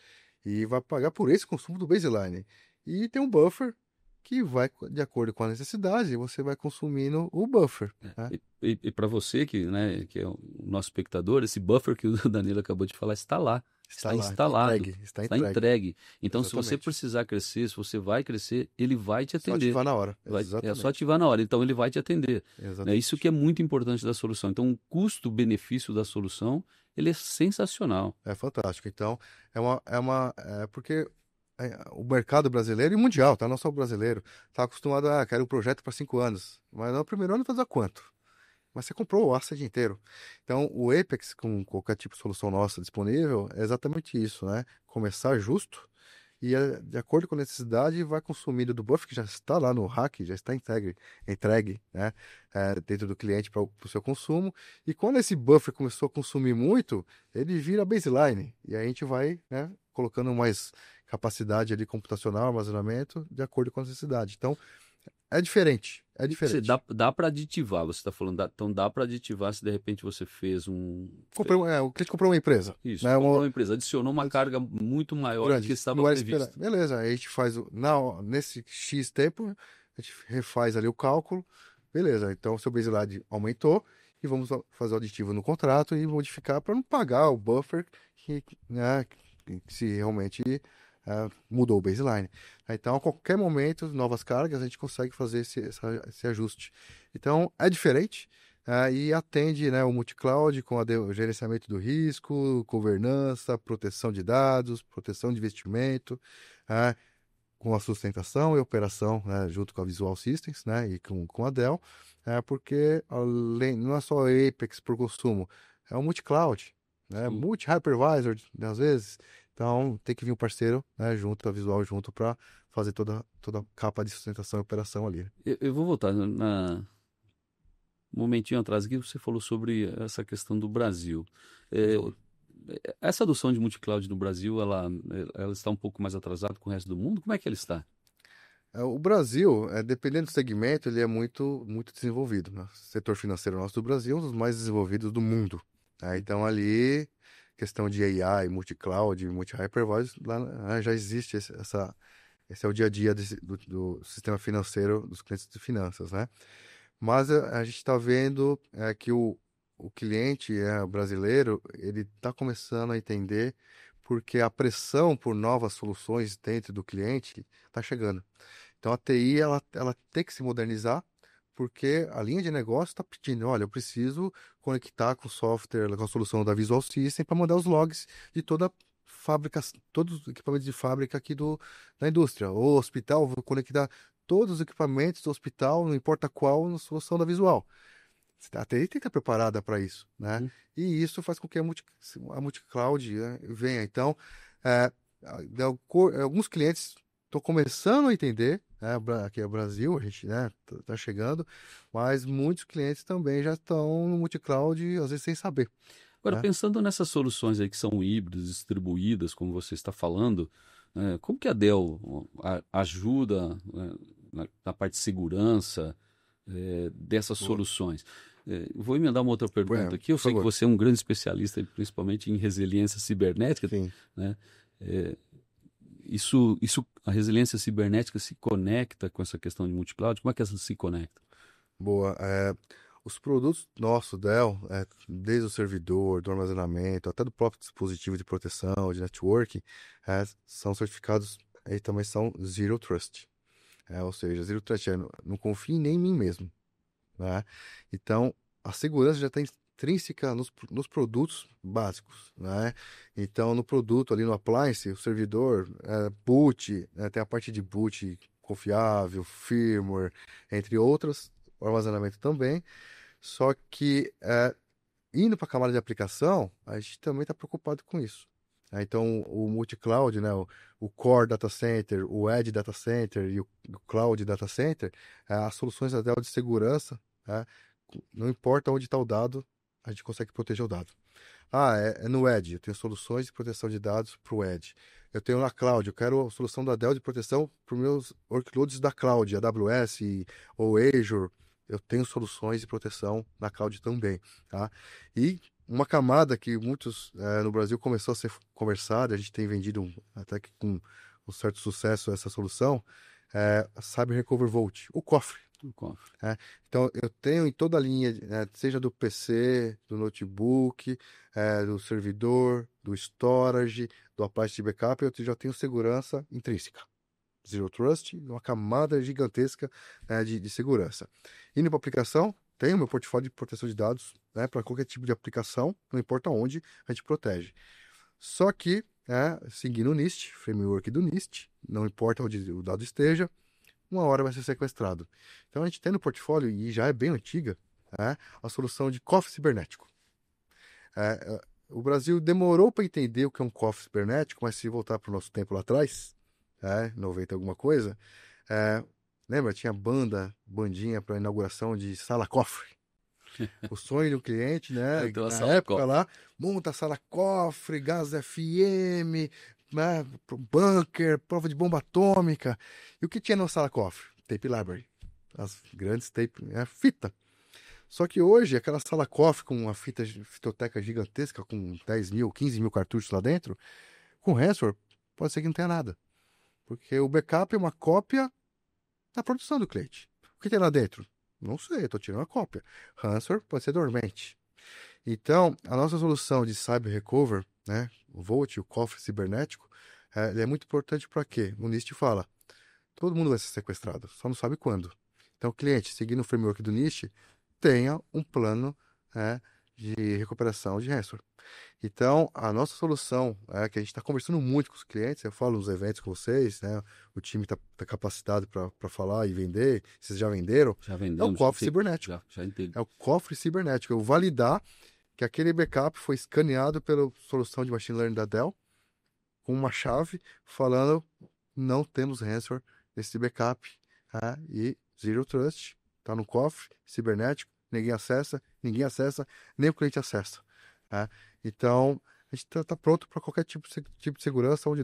E vai pagar por esse consumo do baseline. E tem um buffer que vai de acordo com a necessidade, você vai consumindo o buffer, né? E para você que é o nosso espectador, esse buffer que o Danilo acabou de falar está lá, está Lá, instalado, está está entregue. entregue. Então, se você Exatamente. precisar crescer, se você vai crescer, ele vai te Só atender. ativar na hora. É só Exatamente. ativar na hora, então ele vai te atender. Né? Exatamente. Isso que é muito importante da solução. Então, o custo-benefício da solução, ele é sensacional. É fantástico. Então, porque o mercado brasileiro e mundial, tá? Não só o brasileiro, tá acostumado a querer um projeto para 5 anos. Mas no primeiro ano faz a quanto? Mas você comprou o asset inteiro. Então, o Apex, com qualquer tipo de solução nossa disponível, é exatamente isso, né? Começar justo e, de acordo com a necessidade, vai consumindo do buffer que já está lá no rack, já está entregue, né? Dentro do cliente para o seu consumo. E quando esse buffer começou a consumir muito, ele vira baseline. E aí a gente vai, né, colocando mais capacidade ali computacional, armazenamento, de acordo com a necessidade. Então, é diferente. É diferente. Dá para aditivar, você está falando, então dá para aditivar se de repente você fez O cliente comprou uma empresa. Isso, Né, comprou uma empresa, adicionou uma carga muito maior do grande, que estava não era previsto. esperar. Beleza, aí a gente faz nesse X tempo, a gente refaz ali o cálculo. Beleza, então o seu baseline aumentou e vamos fazer o aditivo no contrato e modificar para não pagar o buffer né, que se realmente mudou o baseline. Então, a qualquer momento, novas cargas, a gente consegue fazer esse ajuste. Então, é diferente. E atende, né, o multi-cloud com o gerenciamento do risco, governança, proteção de dados, proteção de investimento, com a sustentação e operação, né, junto com a Visual Systems, né, e com a Dell, porque não é só Apex por consumo, é um multi-cloud, né, multi-hypervisor, às vezes. Então, tem que vir um parceiro, né, junto, a Visual junto, para fazer toda a capa de sustentação e operação ali. Eu vou voltar um momentinho atrás aqui, você falou sobre essa questão do Brasil. Essa adoção de multi-cloud no Brasil, ela está um pouco mais atrasada com o resto do mundo? Como é que ela está? O Brasil, dependendo do segmento, ele é muito, muito desenvolvido, né? O setor financeiro nosso do Brasil é um dos mais desenvolvidos do mundo. Então, ali, questão de AI, multi-cloud, multi-hypervisor, lá já existe esse é o dia a dia do sistema financeiro dos clientes de finanças, né? Mas a gente está vendo que o cliente brasileiro, ele está começando a entender porque a pressão por novas soluções dentro do cliente está chegando. Então, a TI, ela tem que se modernizar, porque a linha de negócio está pedindo, olha, eu preciso conectar com o software, com a solução da Visual System para mandar os logs de toda a fábrica, todos os equipamentos de fábrica aqui da indústria. O hospital, vou conectar todos os equipamentos do hospital, não importa qual, na solução da Visual. A TI tem que estar preparada para isso, né? E isso faz com que a multi-cloud venha. Então, alguns clientes estão começando a entender, né? Aqui é o Brasil, a gente, né, tá chegando, mas muitos clientes também já estão no multi-cloud, às vezes sem saber. Agora, pensando nessas soluções aí que são híbridas, distribuídas, como você está falando, como que a Dell ajuda na parte de segurança dessas soluções? Vou emendar uma outra pergunta aqui. Eu sei que você é um grande especialista, principalmente em resiliência cibernética, né? A resiliência cibernética se conecta com essa questão de multi-cloud? Como é que essa se conecta? Boa. Os produtos nossos, Dell, desde o servidor, do armazenamento, até do próprio dispositivo de proteção, de networking, são certificados e também são Zero Trust. Ou seja, Zero Trust não confie nem em mim mesmo, né? Então, a segurança já está intrínseca nos produtos básicos, né? Então, no produto ali no appliance, o servidor, boot, tem a parte de boot confiável, firmware, entre outras, o armazenamento também. Só que Indo para a camada de aplicação, a gente também está preocupado com isso. Então, o multi-cloud, né, o Core Data Center, o Edge Data Center e o Cloud Data Center, as soluções da Dell de segurança, né, não importa onde está o dado, a gente consegue proteger o dado. É no Edge, eu tenho soluções de proteção de dados para o Edge. Eu tenho na Cloud, eu quero a solução da Dell de proteção para os meus workloads da Cloud, AWS ou Azure. Eu tenho soluções de proteção na Cloud também, tá? E uma camada que muitos no Brasil começou a ser conversada, a gente tem vendido até que com um certo sucesso essa solução, é a Cyber Recovery Vault, o cofre. Então, eu tenho em toda a linha, seja do PC, do notebook, do servidor, do storage, do appliance de backup, eu já tenho segurança intrínseca. Zero Trust, uma camada gigantesca de segurança. Indo para a aplicação, tenho meu portfólio de proteção de dados para qualquer tipo de aplicação, não importa onde, a gente protege. Só que, seguindo o NIST, framework do NIST, não importa onde o dado esteja, uma hora vai ser sequestrado. Então a gente tem no portfólio, e já é bem antiga, a solução de cofre cibernético. O Brasil demorou para entender o que é um cofre cibernético, mas se voltar para o nosso tempo lá atrás, 90 alguma coisa, lembra, tinha bandinha para inauguração de sala cofre. O sonho do cliente, né? Na época lá, monta sala cofre, gás FM, bunker, prova de bomba atômica. E o que tinha na sala cofre? Tape library. As grandes tape, fita. Só que hoje, aquela sala cofre com uma fitoteca gigantesca, com 10 mil, 15 mil cartuchos lá dentro, com ransomware, pode ser que não tenha nada. Porque o backup é uma cópia da produção do cliente. O que tem lá dentro? Não sei, estou tirando a cópia. Ransomware pode ser dormente. Então, a nossa solução de Cyber Recover, o Vault, o cofre cibernético, ele é muito importante para quê? O NIST fala, todo mundo vai ser sequestrado, só não sabe quando. Então, o cliente, seguindo o framework do NIST, tenha um plano de recuperação de ransomware. Então, a nossa solução, que a gente está conversando muito com os clientes, eu falo nos eventos com vocês, o time está capacitado para falar e vender, vocês já venderam? Já vendemos. É o cofre cibernético. Já entendi. É o cofre cibernético. Eu validar que aquele backup foi escaneado pela solução de machine learning da Dell, com uma chave falando não temos ransomware nesse backup, e Zero Trust, está no cofre cibernético, ninguém acessa, nem o cliente acessa. Então, a gente está pronto para qualquer tipo de segurança, onde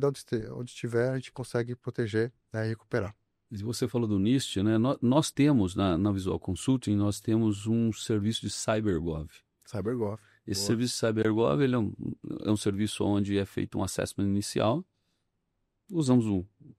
estiver, a gente consegue proteger e recuperar. E você falou do NIST, né? Nós temos, na Visual Consulting, nós temos um serviço de CyberGov. CyberGov. Esse serviço de CyberGov, ele é um serviço onde é feito um assessment inicial. Usamos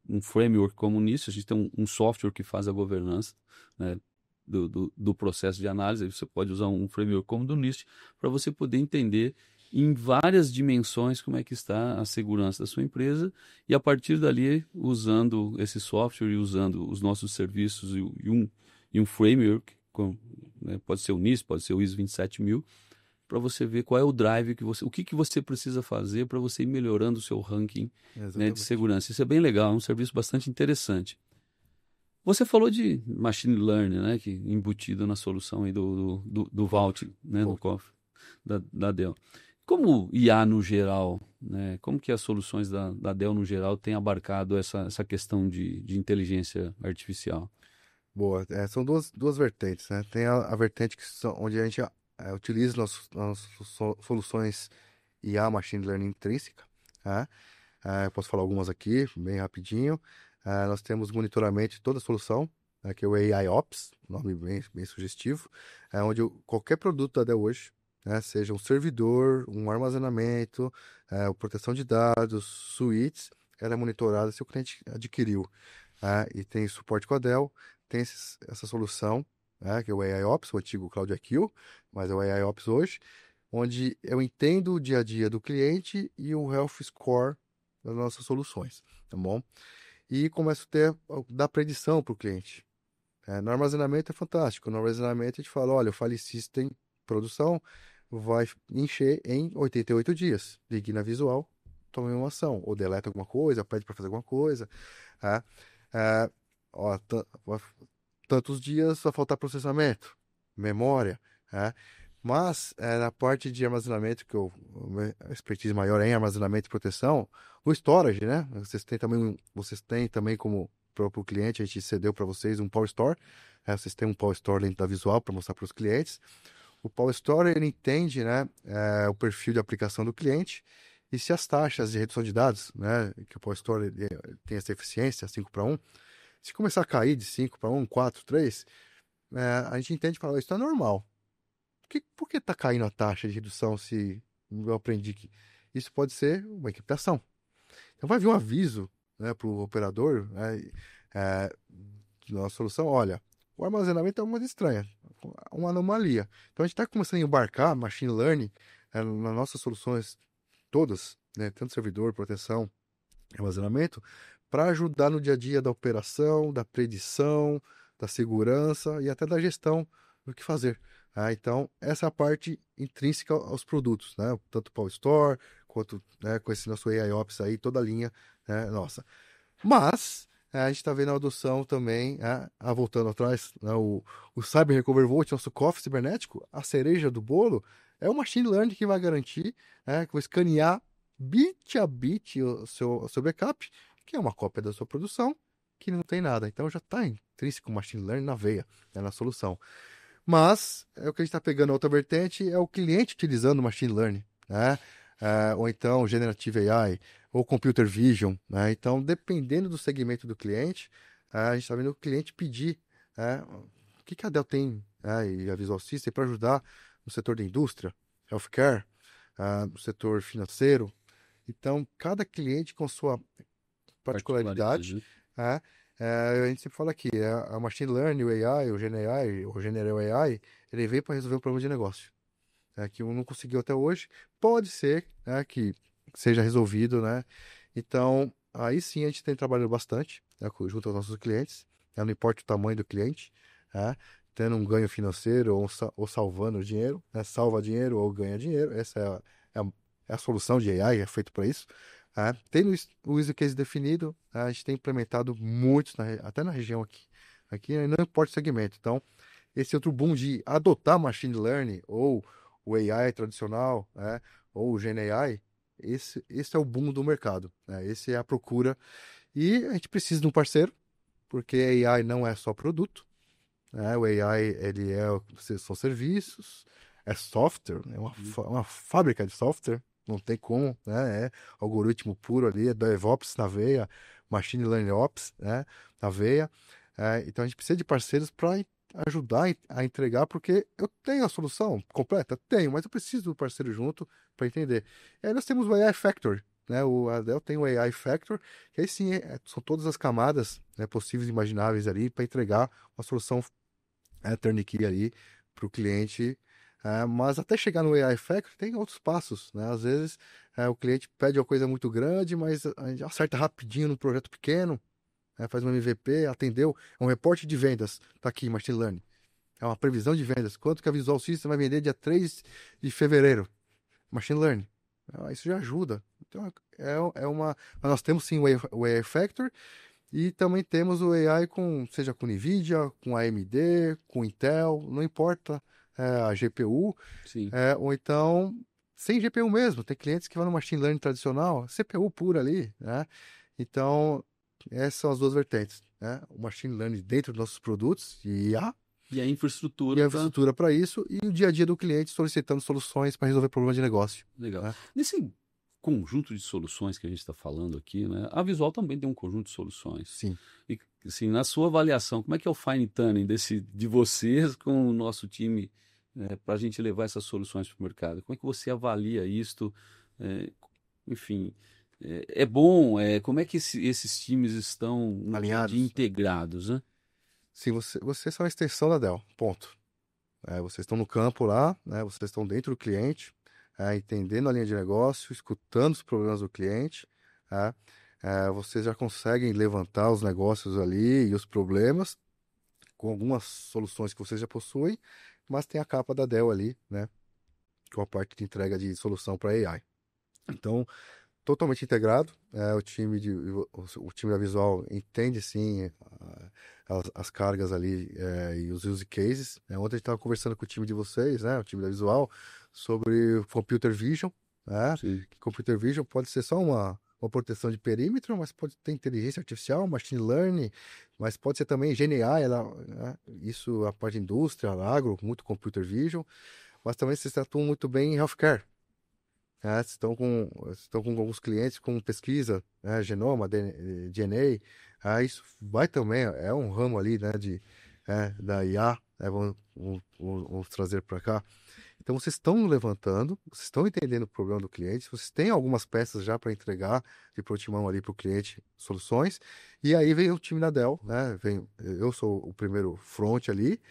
um framework como o NIST, a gente tem um software que faz a governança, né, do processo de análise. Aí você pode usar um framework como o do NIST para você poder entender em várias dimensões como é que está a segurança da sua empresa, e a partir dali, usando esse software e usando os nossos serviços e um framework, pode ser o NIST, pode ser o ISO 27000, para você ver qual é o drive o que você precisa fazer para você ir melhorando o seu ranking, de segurança. Isso é bem legal, é um serviço bastante interessante. Você falou de machine learning, que embutido na solução aí do Vault, no cofre da Dell. Como IA no geral, como que as soluções da Dell no geral têm abarcado essa questão de inteligência artificial? Boa, são duas vertentes, né? Tem a vertente onde a gente utiliza nossas soluções IA, Machine Learning intrínseca. Posso falar algumas aqui, bem rapidinho. Nós temos monitoramento de toda a solução, que é o AIOps, nome bem sugestivo, onde qualquer produto da Dell hoje, seja um servidor, um armazenamento, proteção de dados, suítes, ela é monitorada se o cliente adquiriu. E tem suporte com a Dell, tem essa solução, que é o AIOps, o antigo Cloud IQ, mas é o AIOps hoje, onde eu entendo o dia a dia do cliente e o health score das nossas soluções, tá bom? E começo a dar predição para o cliente. No armazenamento é fantástico. No armazenamento a gente fala, olha, o file system produção vai encher em 88 dias. Ligue na visual, tome uma ação. Ou deleta alguma coisa, pede para fazer alguma coisa. Tantos dias só faltar processamento, memória. Mas na parte de armazenamento, que a expertise maior é em armazenamento e proteção, o storage, né? Vocês têm também como próprio cliente, a gente cedeu para vocês um Power Store. Vocês têm um Power Store dentro da Visual para mostrar para os clientes. O Power Store, ele entende, né, o perfil de aplicação do cliente e se as taxas de redução de dados, né, que o Power Store ele tem essa eficiência, 5:1, se começar a cair de 5:1, 4, 3, a gente entende e fala, isso é normal. Por que está caindo a taxa de redução se eu aprendi que isso pode ser uma encriptação? Então vai vir um aviso, né, para o operador, né, de nossa solução, olha, o armazenamento é uma coisa estranha, uma anomalia. Então a gente está começando a embarcar machine learning nas nossas soluções todas, né, tanto servidor, proteção, armazenamento, para ajudar no dia a dia da operação, da predição, da segurança e até da gestão do que fazer. Então, essa é a parte intrínseca aos produtos, né? Tanto o Power Store, quanto, né, com esse nosso AIOps aí, toda a linha, né, nossa. Mas a gente está vendo a adoção também, voltando atrás, né, o Cyber Recovery Vault, nosso cofre cibernético, a cereja do bolo, é o machine learning que vai garantir, que vai escanear bit a bit o seu backup, que é uma cópia da sua produção, que não tem nada. Então já está intrínseco o machine learning na veia, né, na solução. Mas o que a gente está pegando a outra vertente é o cliente utilizando o machine learning, né? Ou então Generative AI, ou Computer Vision, né? Então, dependendo do segmento do cliente, a gente está vendo o cliente pedir, o que a Dell tem, e a Visual System para ajudar no setor da indústria, healthcare, no setor financeiro. Então, cada cliente com sua particularidade, né? A gente sempre fala aqui, a Machine Learning, o AI, o Gen AI, o General AI, ele veio para resolver o problema de negócio, que não conseguiu até hoje. Pode ser, que seja resolvido, né? Então, aí sim a gente tem trabalhado bastante, junto aos nossos clientes, não importa o tamanho do cliente, tendo um ganho financeiro ou salvando dinheiro, salva dinheiro ou ganha dinheiro, essa é a solução de AI, é feito para isso. Tendo o use case definido, a gente tem implementado muitos, até na região aqui não importa o segmento. Então, esse outro boom de adotar machine learning ou o AI tradicional, ou o Gen AI, esse é o boom do mercado, esse é a procura. E a gente precisa de um parceiro, porque AI não é só produto, o AI ele são serviços, é software, é uma fábrica de software. Não tem como, né? É algoritmo puro ali, é DevOps na veia, Machine Learning Ops, né? Na veia. Então a gente precisa de parceiros para ajudar a entregar, porque eu tenho a solução completa? Tenho, mas eu preciso do parceiro junto para entender. E aí nós temos o AI Factor, né? A Dell tem o AI Factor, que aí sim são todas as camadas, né, possíveis e imagináveis ali para entregar uma solução turnkey ali para o cliente. Mas até chegar no AI Factory tem outros passos, né? Às vezes o cliente pede uma coisa muito grande, mas a gente acerta rapidinho no projeto pequeno, faz um MVP, atendeu, é um reporte de vendas, tá aqui, Machine Learning. É uma previsão de vendas, quanto que a Visual System vai vender dia 3 de fevereiro. Machine Learning. Isso já ajuda. Então, nós temos sim o AI Factor e também temos o AI seja com NVIDIA, com AMD, com Intel, não importa a GPU, Sim. ou então sem GPU mesmo. Tem clientes que vão no Machine Learning tradicional, CPU pura ali, né? Então, essas são as duas vertentes, né? O Machine Learning dentro dos nossos produtos e a infraestrutura para isso, e o dia a dia do cliente solicitando soluções para resolver problemas de negócio. Legal. Né? Nesse conjunto de soluções que a gente está falando aqui, né, a Visual também tem um conjunto de soluções. Sim. E, assim, na sua avaliação, como é que é o fine tuning de vocês com o nosso time para a gente levar essas soluções para o mercado? Como é que você avalia isto? Enfim, é bom? Como é que esses times estão no dia a dia integrados, né? Sim, vocês são a extensão da Dell, ponto. Vocês estão no campo lá, né? Vocês estão dentro do cliente, entendendo a linha de negócio, escutando os problemas do cliente. Vocês já conseguem levantar os negócios ali e os problemas com algumas soluções que vocês já possuem, mas tem a capa da Dell ali, né? Com a parte de entrega de solução para AI. Então, totalmente integrado. O time da Visual entende, sim, as cargas ali e os use cases. Ontem a gente estava conversando com o time de vocês, né, o time da Visual, sobre Computer Vision. Sim. Que Computer Vision pode ser só uma proteção de perímetro, mas pode ter inteligência artificial, machine learning, mas pode ser também GenAI, isso a parte de indústria, agro, muito Computer Vision, mas também vocês atuam muito bem em healthcare. Estão com alguns clientes com pesquisa, genoma, DNA, isso vai também, é um ramo ali, né, da IA, vamos trazer para cá. Então, vocês estão levantando, vocês estão entendendo o problema do cliente, vocês têm algumas peças já para entregar de protimão ali para o cliente, soluções, e aí vem o time da Dell, né? Eu sou o primeiro front ali,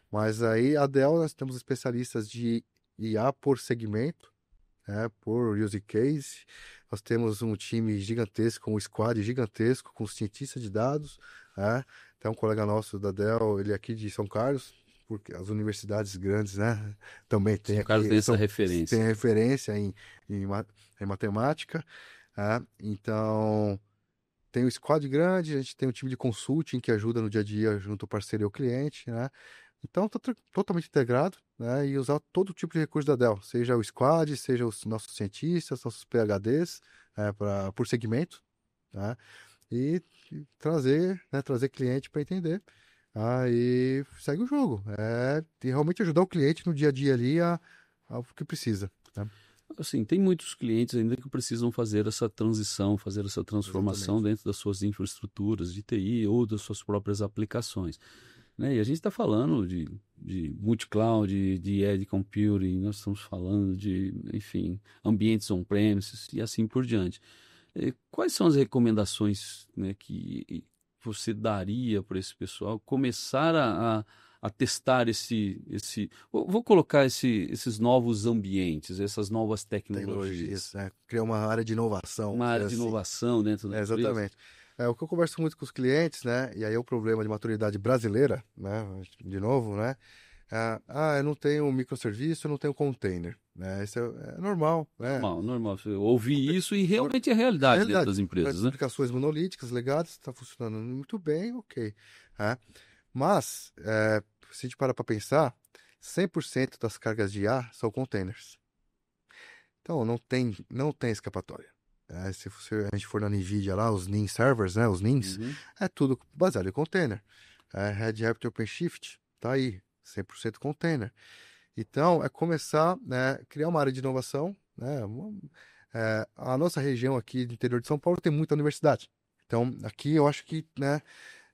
mas aí a Dell, nós temos especialistas de IA por segmento, por use case, nós temos um time gigantesco, um squad gigantesco, com cientistas de dados, tem um colega nosso da Dell, ele é aqui de São Carlos, porque as universidades grandes, né, também tem aqui, tem essa referência. Tem referência em matemática, então tem o squad grande, a gente tem um time de consulting que ajuda no dia a dia junto ao parceiro e ao cliente, né? Então está totalmente integrado, né, e usar todo tipo de recurso da Dell, seja o squad, seja os nossos cientistas, nossos PhDs, por segmento, né, e trazer cliente para entender. Aí segue o jogo. E realmente ajudar o cliente no dia a dia ali ao que precisa. Né? Assim, tem muitos clientes ainda que precisam fazer essa transição, fazer essa transformação Exatamente. dentro das suas infraestruturas de TI ou das suas próprias aplicações. Né? E a gente está falando de multi-cloud, de edge computing, nós estamos falando de, enfim, ambientes on-premises e assim por diante. Quais são as recomendações, né, que você daria para esse pessoal começar a testar vou colocar esses novos ambientes, essas novas tecnologias? Criar uma área de inovação. Uma área de inovação dentro da empresa. Exatamente. O que eu converso muito com os clientes, né? E aí é o problema de maturidade brasileira, né? De novo, né? Eu não tenho microserviço, eu não tenho container, né? Isso é normal, né? Normal. Eu ouvi isso e realmente é realidade dentro das empresas, né? Aplicações monolíticas, legadas, está funcionando muito bem, ok. Mas, se a gente parar para pensar, 100% das cargas de IA são containers. Então, não tem escapatória. Se a gente for na NVIDIA lá, os NIM servers, né, os NIMs, é tudo baseado em container. Red Hat OpenShift, tá aí, 100% container. Então, é começar, né, criar uma área de inovação, né, a nossa região aqui do interior de São Paulo tem muita universidade. Então, aqui eu acho que, né,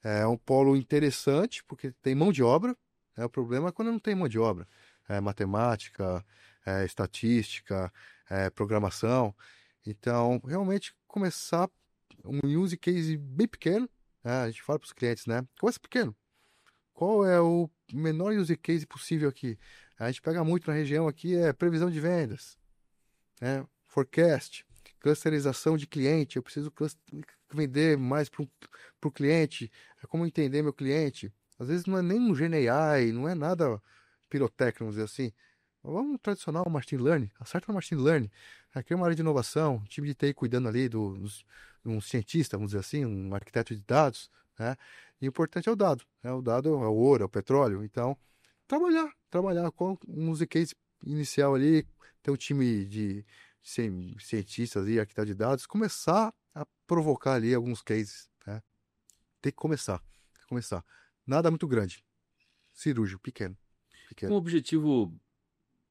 é um polo interessante, porque tem mão de obra. O problema é quando não tem mão de obra. Matemática, estatística, programação. Então, realmente começar um use case bem pequeno. A gente fala para os clientes, né? Começa pequeno. Qual é o menor use case possível aqui? A gente pega muito na região aqui, previsão de vendas, forecast, clusterização de cliente. Eu preciso vender mais para o cliente. Como entender meu cliente? Às vezes não é nem um GenAI, não é nada pirotécnico, vamos dizer assim. Vamos tradicional machine learning, acerta no machine learning. Aqui é uma área de inovação, um time de TI cuidando ali um cientista, vamos dizer assim, um arquiteto de dados, né? E o importante é o dado, né? O dado é o ouro, é o petróleo. Então, trabalhar com um use case inicial ali, ter um time de cientistas e arquitetos de dados, começar a provocar ali alguns cases, né? Tem que começar. Nada muito grande. Cirúrgico, pequeno. Um objetivo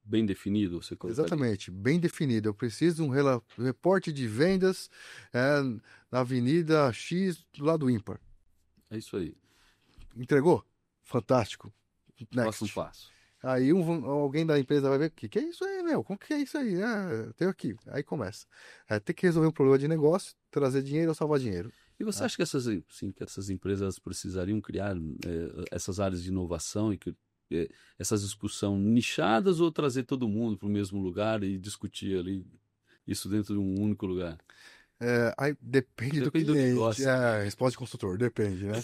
bem definido, você colocaria? Exatamente, bem definido. Eu preciso de um reporte de vendas na Avenida X do lado ímpar. É isso aí. Entregou? Fantástico. Next. Próximo passo. Aí alguém da empresa vai ver, o que é isso aí, meu? Como que é isso aí? Eu tenho aqui. Aí começa. Tem que resolver um problema de negócio, trazer dinheiro ou salvar dinheiro. E você acha que essas empresas precisariam criar essas áreas de inovação e essas discussões nichadas ou trazer todo mundo para o mesmo lugar e discutir ali isso dentro de um único lugar? Aí depende do cliente. Resposta de consultor, depende, né?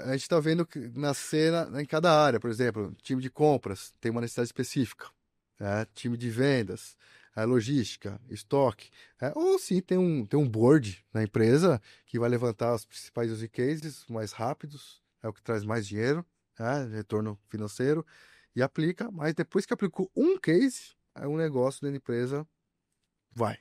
A gente está vendo que nascer em cada área, por exemplo, time de compras tem uma necessidade específica, time de vendas logística, estoque, ou sim tem um board na empresa que vai levantar os principais use cases mais rápidos, é o que traz mais dinheiro, retorno financeiro, e aplica, mas depois que aplicou um case, aí o negócio da empresa vai,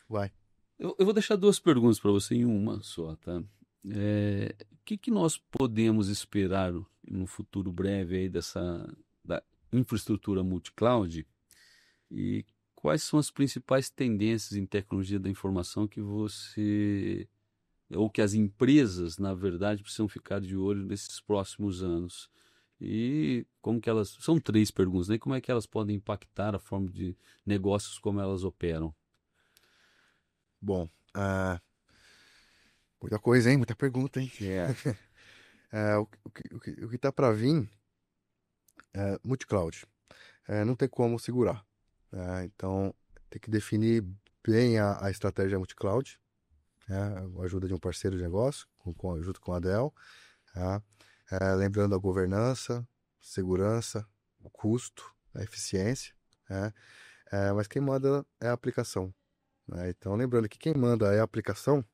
vai. Eu vou deixar duas perguntas para você em uma só, tá? O que nós podemos esperar no futuro breve aí da infraestrutura multi-cloud e quais são as principais tendências em tecnologia da informação que ou que as empresas, na verdade, precisam ficar de olho nesses próximos anos? E como que elas... São três perguntas, né? Como é que elas podem impactar a forma de negócios como elas operam? Bom, muita coisa, hein? Muita pergunta, hein? É. O que tá para vir é multi-cloud. Não tem como segurar. Então, tem que definir bem a estratégia multi-cloud, com a ajuda de um parceiro de negócio, junto com a Dell. Tá? Lembrando a governança, segurança, o custo, a eficiência. Né? Mas quem manda é a aplicação. Né? Então, lembrando que quem manda é a aplicação,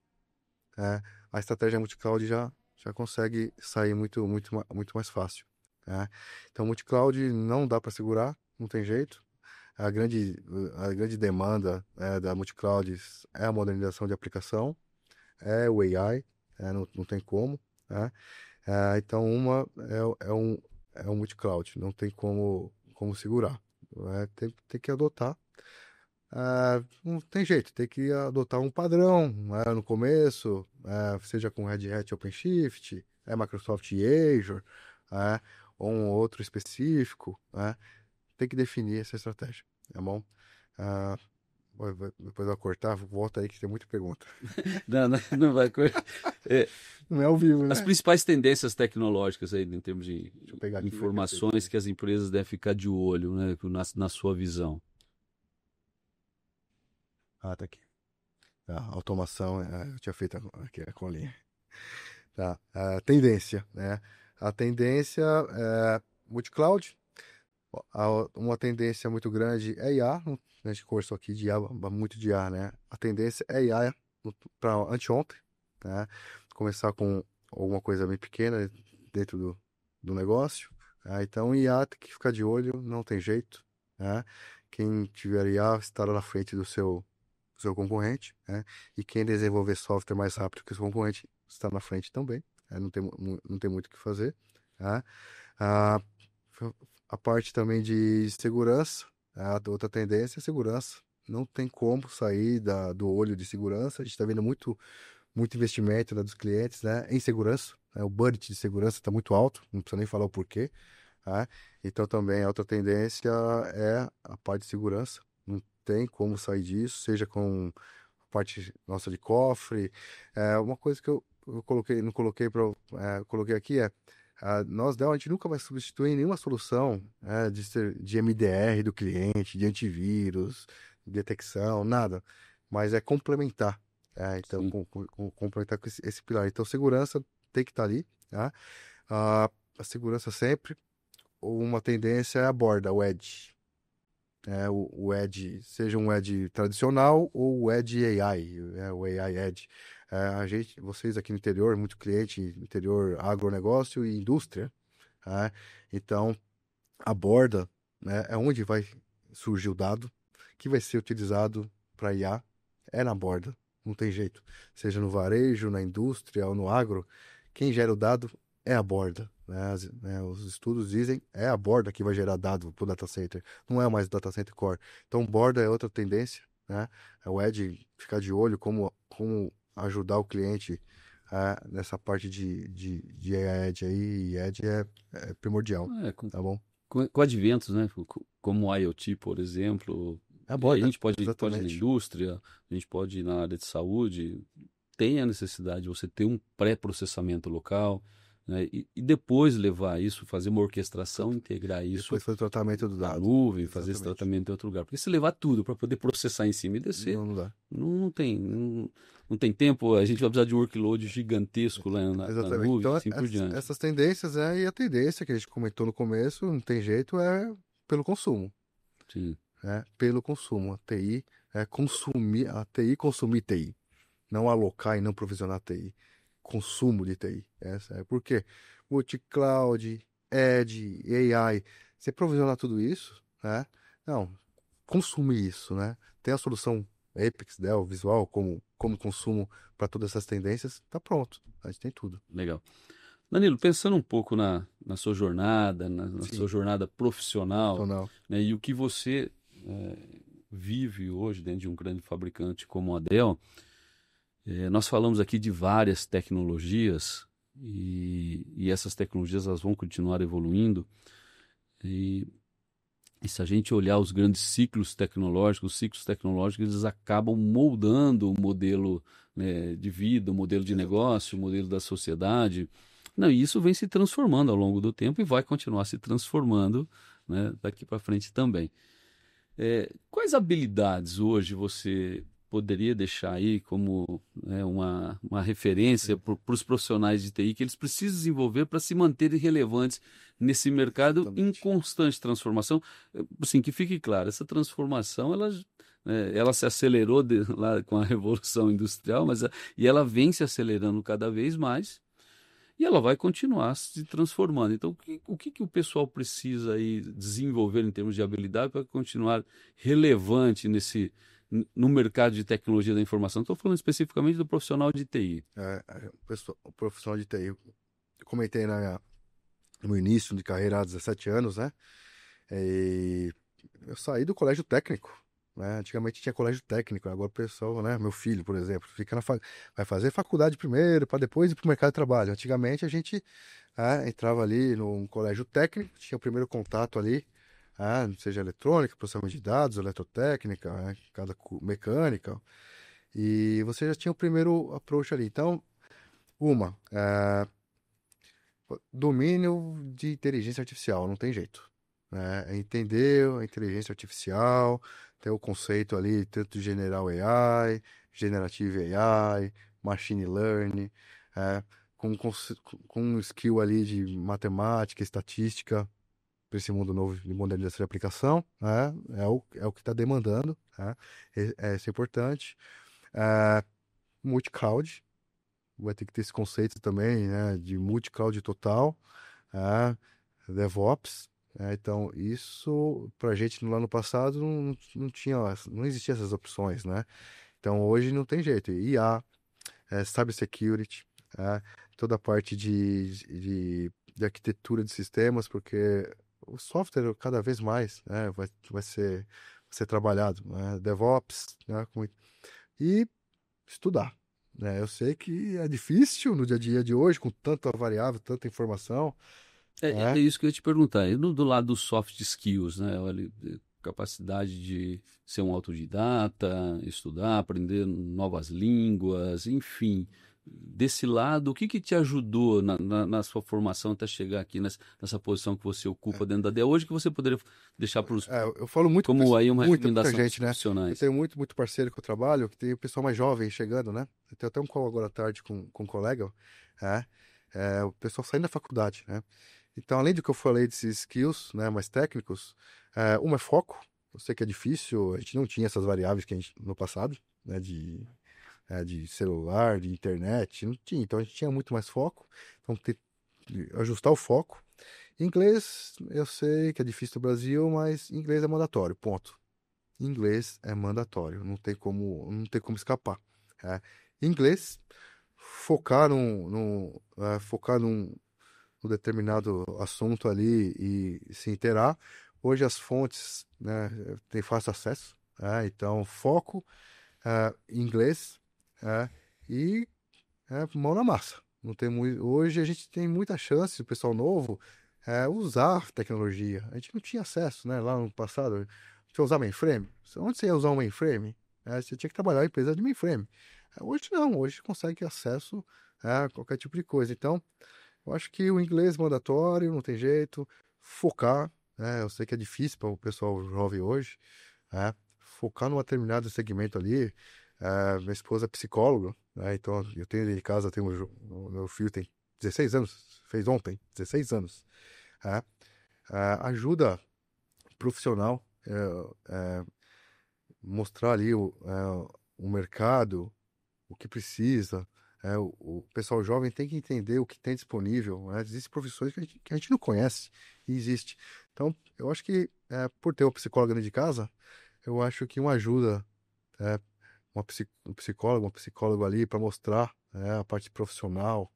a estratégia multi-cloud já consegue sair muito, muito, muito mais fácil. Né? Então, multi-cloud não dá para segurar, não tem jeito. A grande, a grande demanda da multi-cloud é a modernização de aplicação, é o AI, não tem como. Né? Então, é um multi-cloud, não tem como segurar. Tem que adotar. Não tem jeito, tem que adotar um padrão no começo, seja com Red Hat OpenShift, Microsoft Azure, ou um outro específico. Tem que definir essa estratégia, tá bom? Ah, depois eu vou cortar, volta aí que tem muita pergunta. Não vai. Não é ao vivo, As né? principais tendências tecnológicas aí, em termos de Deixa eu pegar aqui. informações que as empresas devem ficar de olho, né, na sua visão. Tá aqui. Automação, eu tinha feito aqui a colinha. Tá. Tendência, né? A tendência é multi-cloud. Uma tendência muito grande é IA. A gente conversou aqui de IA, muito de IA, né? A tendência é IA para anteontem, né? Começar com alguma coisa bem pequena dentro do negócio. Então, IA tem que ficar de olho, não tem jeito, né? Quem tiver IA estará na frente do seu concorrente, né? E quem desenvolver software mais rápido que o seu concorrente está na frente também, né? Não tem muito o que fazer, tá? Ah, a parte também de segurança, a outra tendência é segurança. Não tem como sair do olho de segurança. A gente está vendo muito, muito investimento dos clientes, né, em segurança. O budget de segurança está muito alto, não precisa nem falar o porquê. Tá? Então também a outra tendência é a parte de segurança. Não tem como sair disso, seja com a parte nossa de cofre. Uma coisa que eu coloquei, não coloquei coloquei aqui nós, Dell, a gente nunca vai substituir nenhuma solução de MDR do cliente, de antivírus, detecção, nada. Mas é complementar. Então, Sim. complementar com esse pilar. Então, segurança tem que estar ali. Tá? A segurança sempre. Uma tendência é a borda, o Edge. O Edge, seja um Edge tradicional ou o Edge AI, o AI Edge. Vocês aqui no interior, muito cliente, interior agronegócio e indústria. Então, a borda, né, é onde vai surgir o dado que vai ser utilizado para IA, é na borda, não tem jeito. Seja no varejo, na indústria ou no agro, quem gera o dado é a borda. Os estudos dizem é a borda que vai gerar dado para o data center, não é mais o data center core. Então, borda é outra tendência, né? É o Edge ficar de olho como ajudar o cliente nessa parte de AI Edge aí, e Edge é primordial, Com, tá bom? com adventos, né, como o IoT, por exemplo, É a e aí a borda, gente pode ir na exatamente. indústria, a gente pode ir na área de saúde, tem a necessidade de você ter um pré-processamento local, né, e depois levar isso, fazer uma orquestração, integrar isso Depois foi o tratamento do na dado. nuvem, fazer esse Exatamente. tratamento em outro lugar. Porque se levar tudo para poder processar em cima e descer, Não, não dá. não tem tempo, a gente vai precisar de um workload gigantesco lá na Exatamente. nuvem, Então, assim por diante. essas tendências, e a tendência que a gente comentou no começo, não tem jeito, é pelo consumo. Sim. né, pelo consumo. A TI consumir TI, não alocar e não provisionar TI. Consumo de TI. Por quê? Multi-cloud, Edge, AI. Você provisionar tudo isso, né? Não, consumir isso, né? Tem a solução Apex, Dell, Visual, como consumo para todas essas tendências, tá pronto. A gente tem tudo. Legal. Danilo, pensando um pouco na sua jornada, na sua Sim, jornada profissional, profissional. né, e o que você vive hoje dentro de um grande fabricante como a Dell, nós falamos aqui de várias tecnologias e essas tecnologias elas vão continuar evoluindo. E, e se a gente olhar os ciclos tecnológicos eles acabam moldando o modelo, né, de vida, o modelo de negócio, o modelo da sociedade. Não, e isso vem se transformando ao longo do tempo e vai continuar se transformando, né, daqui para frente também. Quais habilidades hoje você poderia deixar aí como, né, uma referência Sim, para os profissionais de TI que eles precisam desenvolver para se manterem relevantes nesse mercado em exatamente. constante transformação? Assim, que fique claro, essa transformação ela se acelerou lá com a Revolução Industrial, e ela vem se acelerando cada vez mais. E ela vai continuar se transformando. Então, o que o pessoal precisa aí desenvolver em termos de habilidade para continuar relevante no mercado de tecnologia da informação? Estou falando especificamente do profissional de TI. O profissional de TI, eu comentei no meu início de carreira há 17 anos, né? E eu saí do colégio técnico, né? Antigamente tinha colégio técnico, agora o pessoal, né? Meu filho, por exemplo, vai fazer faculdade primeiro, para depois ir para o mercado de trabalho. Antigamente a gente entrava ali num colégio técnico, tinha o primeiro contato ali, seja eletrônica, processamento de dados, eletrotécnica, né? Mecânica, e você já tinha o primeiro approach ali. Então, domínio de inteligência artificial, não tem jeito, né? É entender a inteligência artificial, ter o conceito ali, tanto de General AI, Generative AI, Machine Learning, é, com um skill ali de matemática, estatística, para esse mundo novo de modelização de aplicação, né? É o que está demandando, né? Isso é importante. É, multi-cloud, vai ter que ter esse conceito também, né, de multi-cloud total, né, DevOps. Então, isso para a gente lá no passado não existia essas opções, né? Então, hoje não tem jeito. IA, cybersecurity, né, toda a parte de arquitetura de sistemas, porque o software cada vez mais, né, vai ser trabalhado, né? DevOps, né, e estudar, né? Eu sei que é difícil no dia a dia de hoje, com tanta variável, tanta informação, É né? isso que eu ia te perguntar. E do lado dos soft skills, né? Olha, capacidade de ser um autodidata, estudar, aprender novas línguas, enfim. Desse lado, o que que te ajudou na sua formação até chegar aqui nessa posição que você ocupa dentro da DEA hoje, que você poderia deixar Eu falo muito com como aí uma muita recomendação para os gente, né? Eu profissionais? tenho muito parceiro que eu trabalho, que tem o pessoal mais jovem chegando, né? Eu tenho até um call agora à tarde com um colega, é, o pessoal saindo da faculdade, né? Então, além do que eu falei desses skills, né, mais técnicos, uma é foco. Eu sei que é difícil, a gente não tinha essas variáveis que a gente no passado, né, de celular, de internet, não tinha. Então, a gente tinha muito mais foco. Então, ajustar o foco. Inglês, eu sei que é difícil no Brasil, mas inglês é mandatório, ponto. Inglês é mandatório, não tem como escapar. É. Inglês, focar num determinado assunto ali e se inteirar. Hoje as fontes, né, têm fácil acesso, então foco, em inglês, e mão na massa. Não tem muito, hoje a gente tem muita chance, o pessoal novo, usar tecnologia. A gente não tinha acesso, né, lá no passado. Tinha usar mainframe. Onde você ia usar um mainframe? Você tinha que trabalhar em empresa de mainframe. Hoje não, hoje consegue ter acesso a qualquer tipo de coisa. Então, eu acho que o inglês mandatório, não tem jeito. Focar, né? Eu sei que é difícil para o pessoal jovem hoje, focar num determinado segmento ali. Minha esposa é psicóloga, né? Então eu tenho em casa, o meu filho tem 16 anos, fez ontem, 16 anos. né? Ajuda profissional, mostrar ali o mercado, o que precisa. O pessoal jovem tem que entender o que tem disponível, né? Existem profissões que a gente não conhece e existe. Então, eu acho que por ter uma psicóloga dentro de casa, eu acho que uma ajuda, é, um psicólogo, um psicólogo ali para mostrar a parte profissional,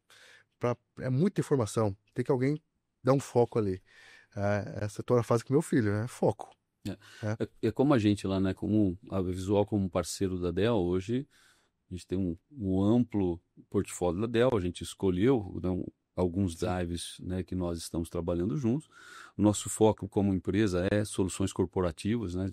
é muita informação. Tem que alguém dar um foco ali. Essa é toda a fase com meu filho, né? Foco. É. É como a gente lá, né? Como a Visual como parceiro da Dell, hoje a gente tem um amplo portfólio da Dell, a gente escolheu, né, alguns drives, né, que nós estamos trabalhando juntos. O nosso foco como empresa é soluções corporativas, né,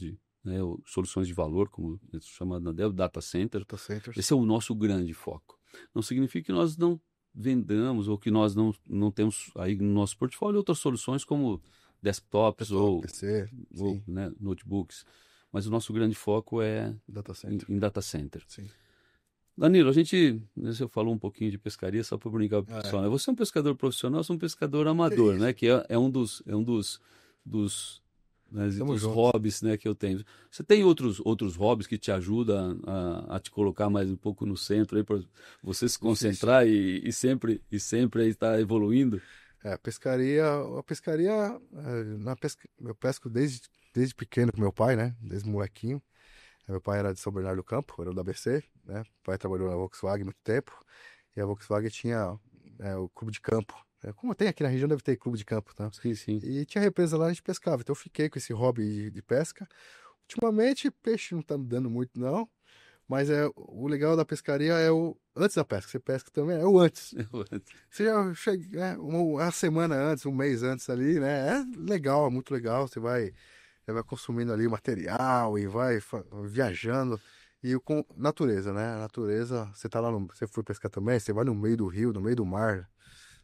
soluções de valor, como é chamado na Dell, data center. Data centers. Esse é o nosso grande foco. Não significa que nós não vendamos ou que nós não temos aí no nosso portfólio outras soluções como desktops ou, PC, ou né, notebooks. Mas o nosso grande foco é data center. em data center. Sim. Danilo, a gente, você falou um pouquinho de pescaria só para brincar com o pessoal, né? Você é um pescador profissional, eu sou um pescador amador, né? Que é um dos né, dos hobbies, né, que eu tenho. Você tem outros hobbies que te ajudam a te colocar mais um pouco no centro aí para você se concentrar e sempre aí estar evoluindo? A pescaria, eu pesco desde pequeno com meu pai, né? Desde molequinho. Meu pai era de São Bernardo do Campo, era do ABC, né? Meu pai trabalhou na Volkswagen há muito tempo. E a Volkswagen tinha o clube de campo. Como tem aqui na região, deve ter clube de campo, tá? Sim, sim. E tinha represa lá, a gente pescava. Então eu fiquei com esse hobby de pesca. Ultimamente, peixe não tá me dando muito, não. Mas o legal da pescaria é o antes da pesca. Você pesca também, é o antes. Você já chega uma semana antes, um mês antes ali, né? É legal, é muito legal. Você vai consumindo ali material e vai viajando. E com natureza, né? A natureza, você tá lá você foi pescar também, você vai no meio do rio, no meio do mar.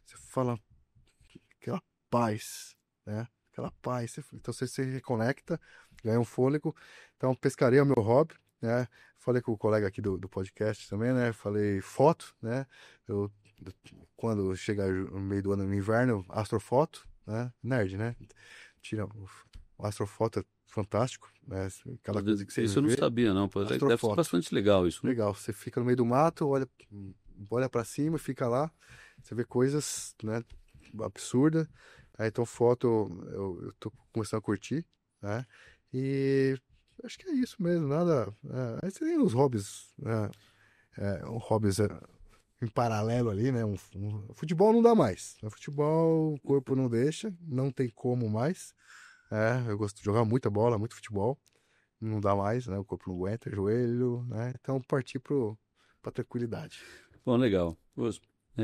Você fala aquela paz, né? Aquela paz. Então você se reconecta, ganha um fôlego. Então, pescaria é o meu hobby, né? Falei com o colega aqui do podcast também, né? Falei foto, né? Quando chega no meio do ano, no inverno, astrofoto, né? Nerd, né? Tira o astrofoto é fantástico, né? Cada coisa que você Isso eu não sabia, não. Deve ser bastante legal isso, né? Legal. Você fica no meio do mato, olha para cima, fica lá, você vê coisas, né? Absurdas. Então, foto eu tô começando a curtir, né? E acho que é isso mesmo, nada. Aí você tem os hobbies, né? Hobbies em paralelo ali, né? Futebol não dá mais. Futebol, o corpo não deixa, não tem como mais. Eu gosto de jogar muita bola, muito futebol. Não dá mais, né? O corpo não aguenta, joelho, né? Então partir pra tranquilidade. Bom, legal.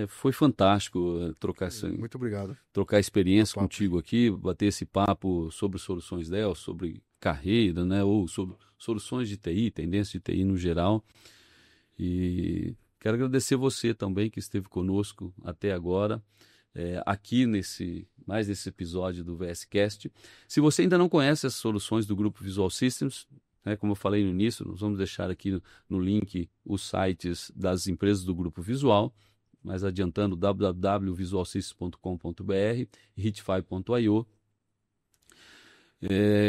Foi fantástico trocar Muito obrigado. Trocar experiência contigo aqui, bater esse papo sobre soluções Dell, sobre carreira, né? Ou sobre soluções de TI, tendências de TI no geral. E quero agradecer você também que esteve conosco até agora. Aqui mais nesse episódio do VSCast. Se você ainda não conhece as soluções do Grupo Visual Systems, né, como eu falei no início, nós vamos deixar aqui no link os sites das empresas do Grupo Visual, mas adiantando www.visualsystems.com.br e hit5.io.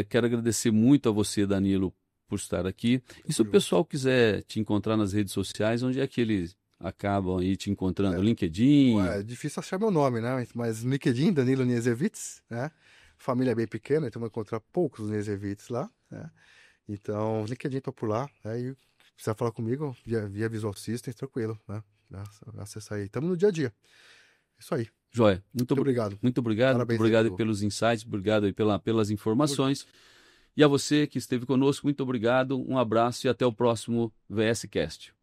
Quero agradecer muito a você, Danilo, por estar aqui. E se o pessoal quiser te encontrar nas redes sociais, onde é que eles acabam aí te encontrando? LinkedIn? É difícil achar meu nome, né? Mas LinkedIn, Danilo Niezevits, né? Família é bem pequena, então vai encontrar poucos Niezevits lá, né? Então, LinkedIn tô por lá, né? E se precisar falar comigo, via Visual Systems, tranquilo, né? Acessar aí. Estamos no dia a dia. Isso aí. Joia. Muito obrigado. Muito obrigado. Parabéns, muito obrigado pelos insights, obrigado aí pelas informações. E a você que esteve conosco, muito obrigado, um abraço e até o próximo VSCast.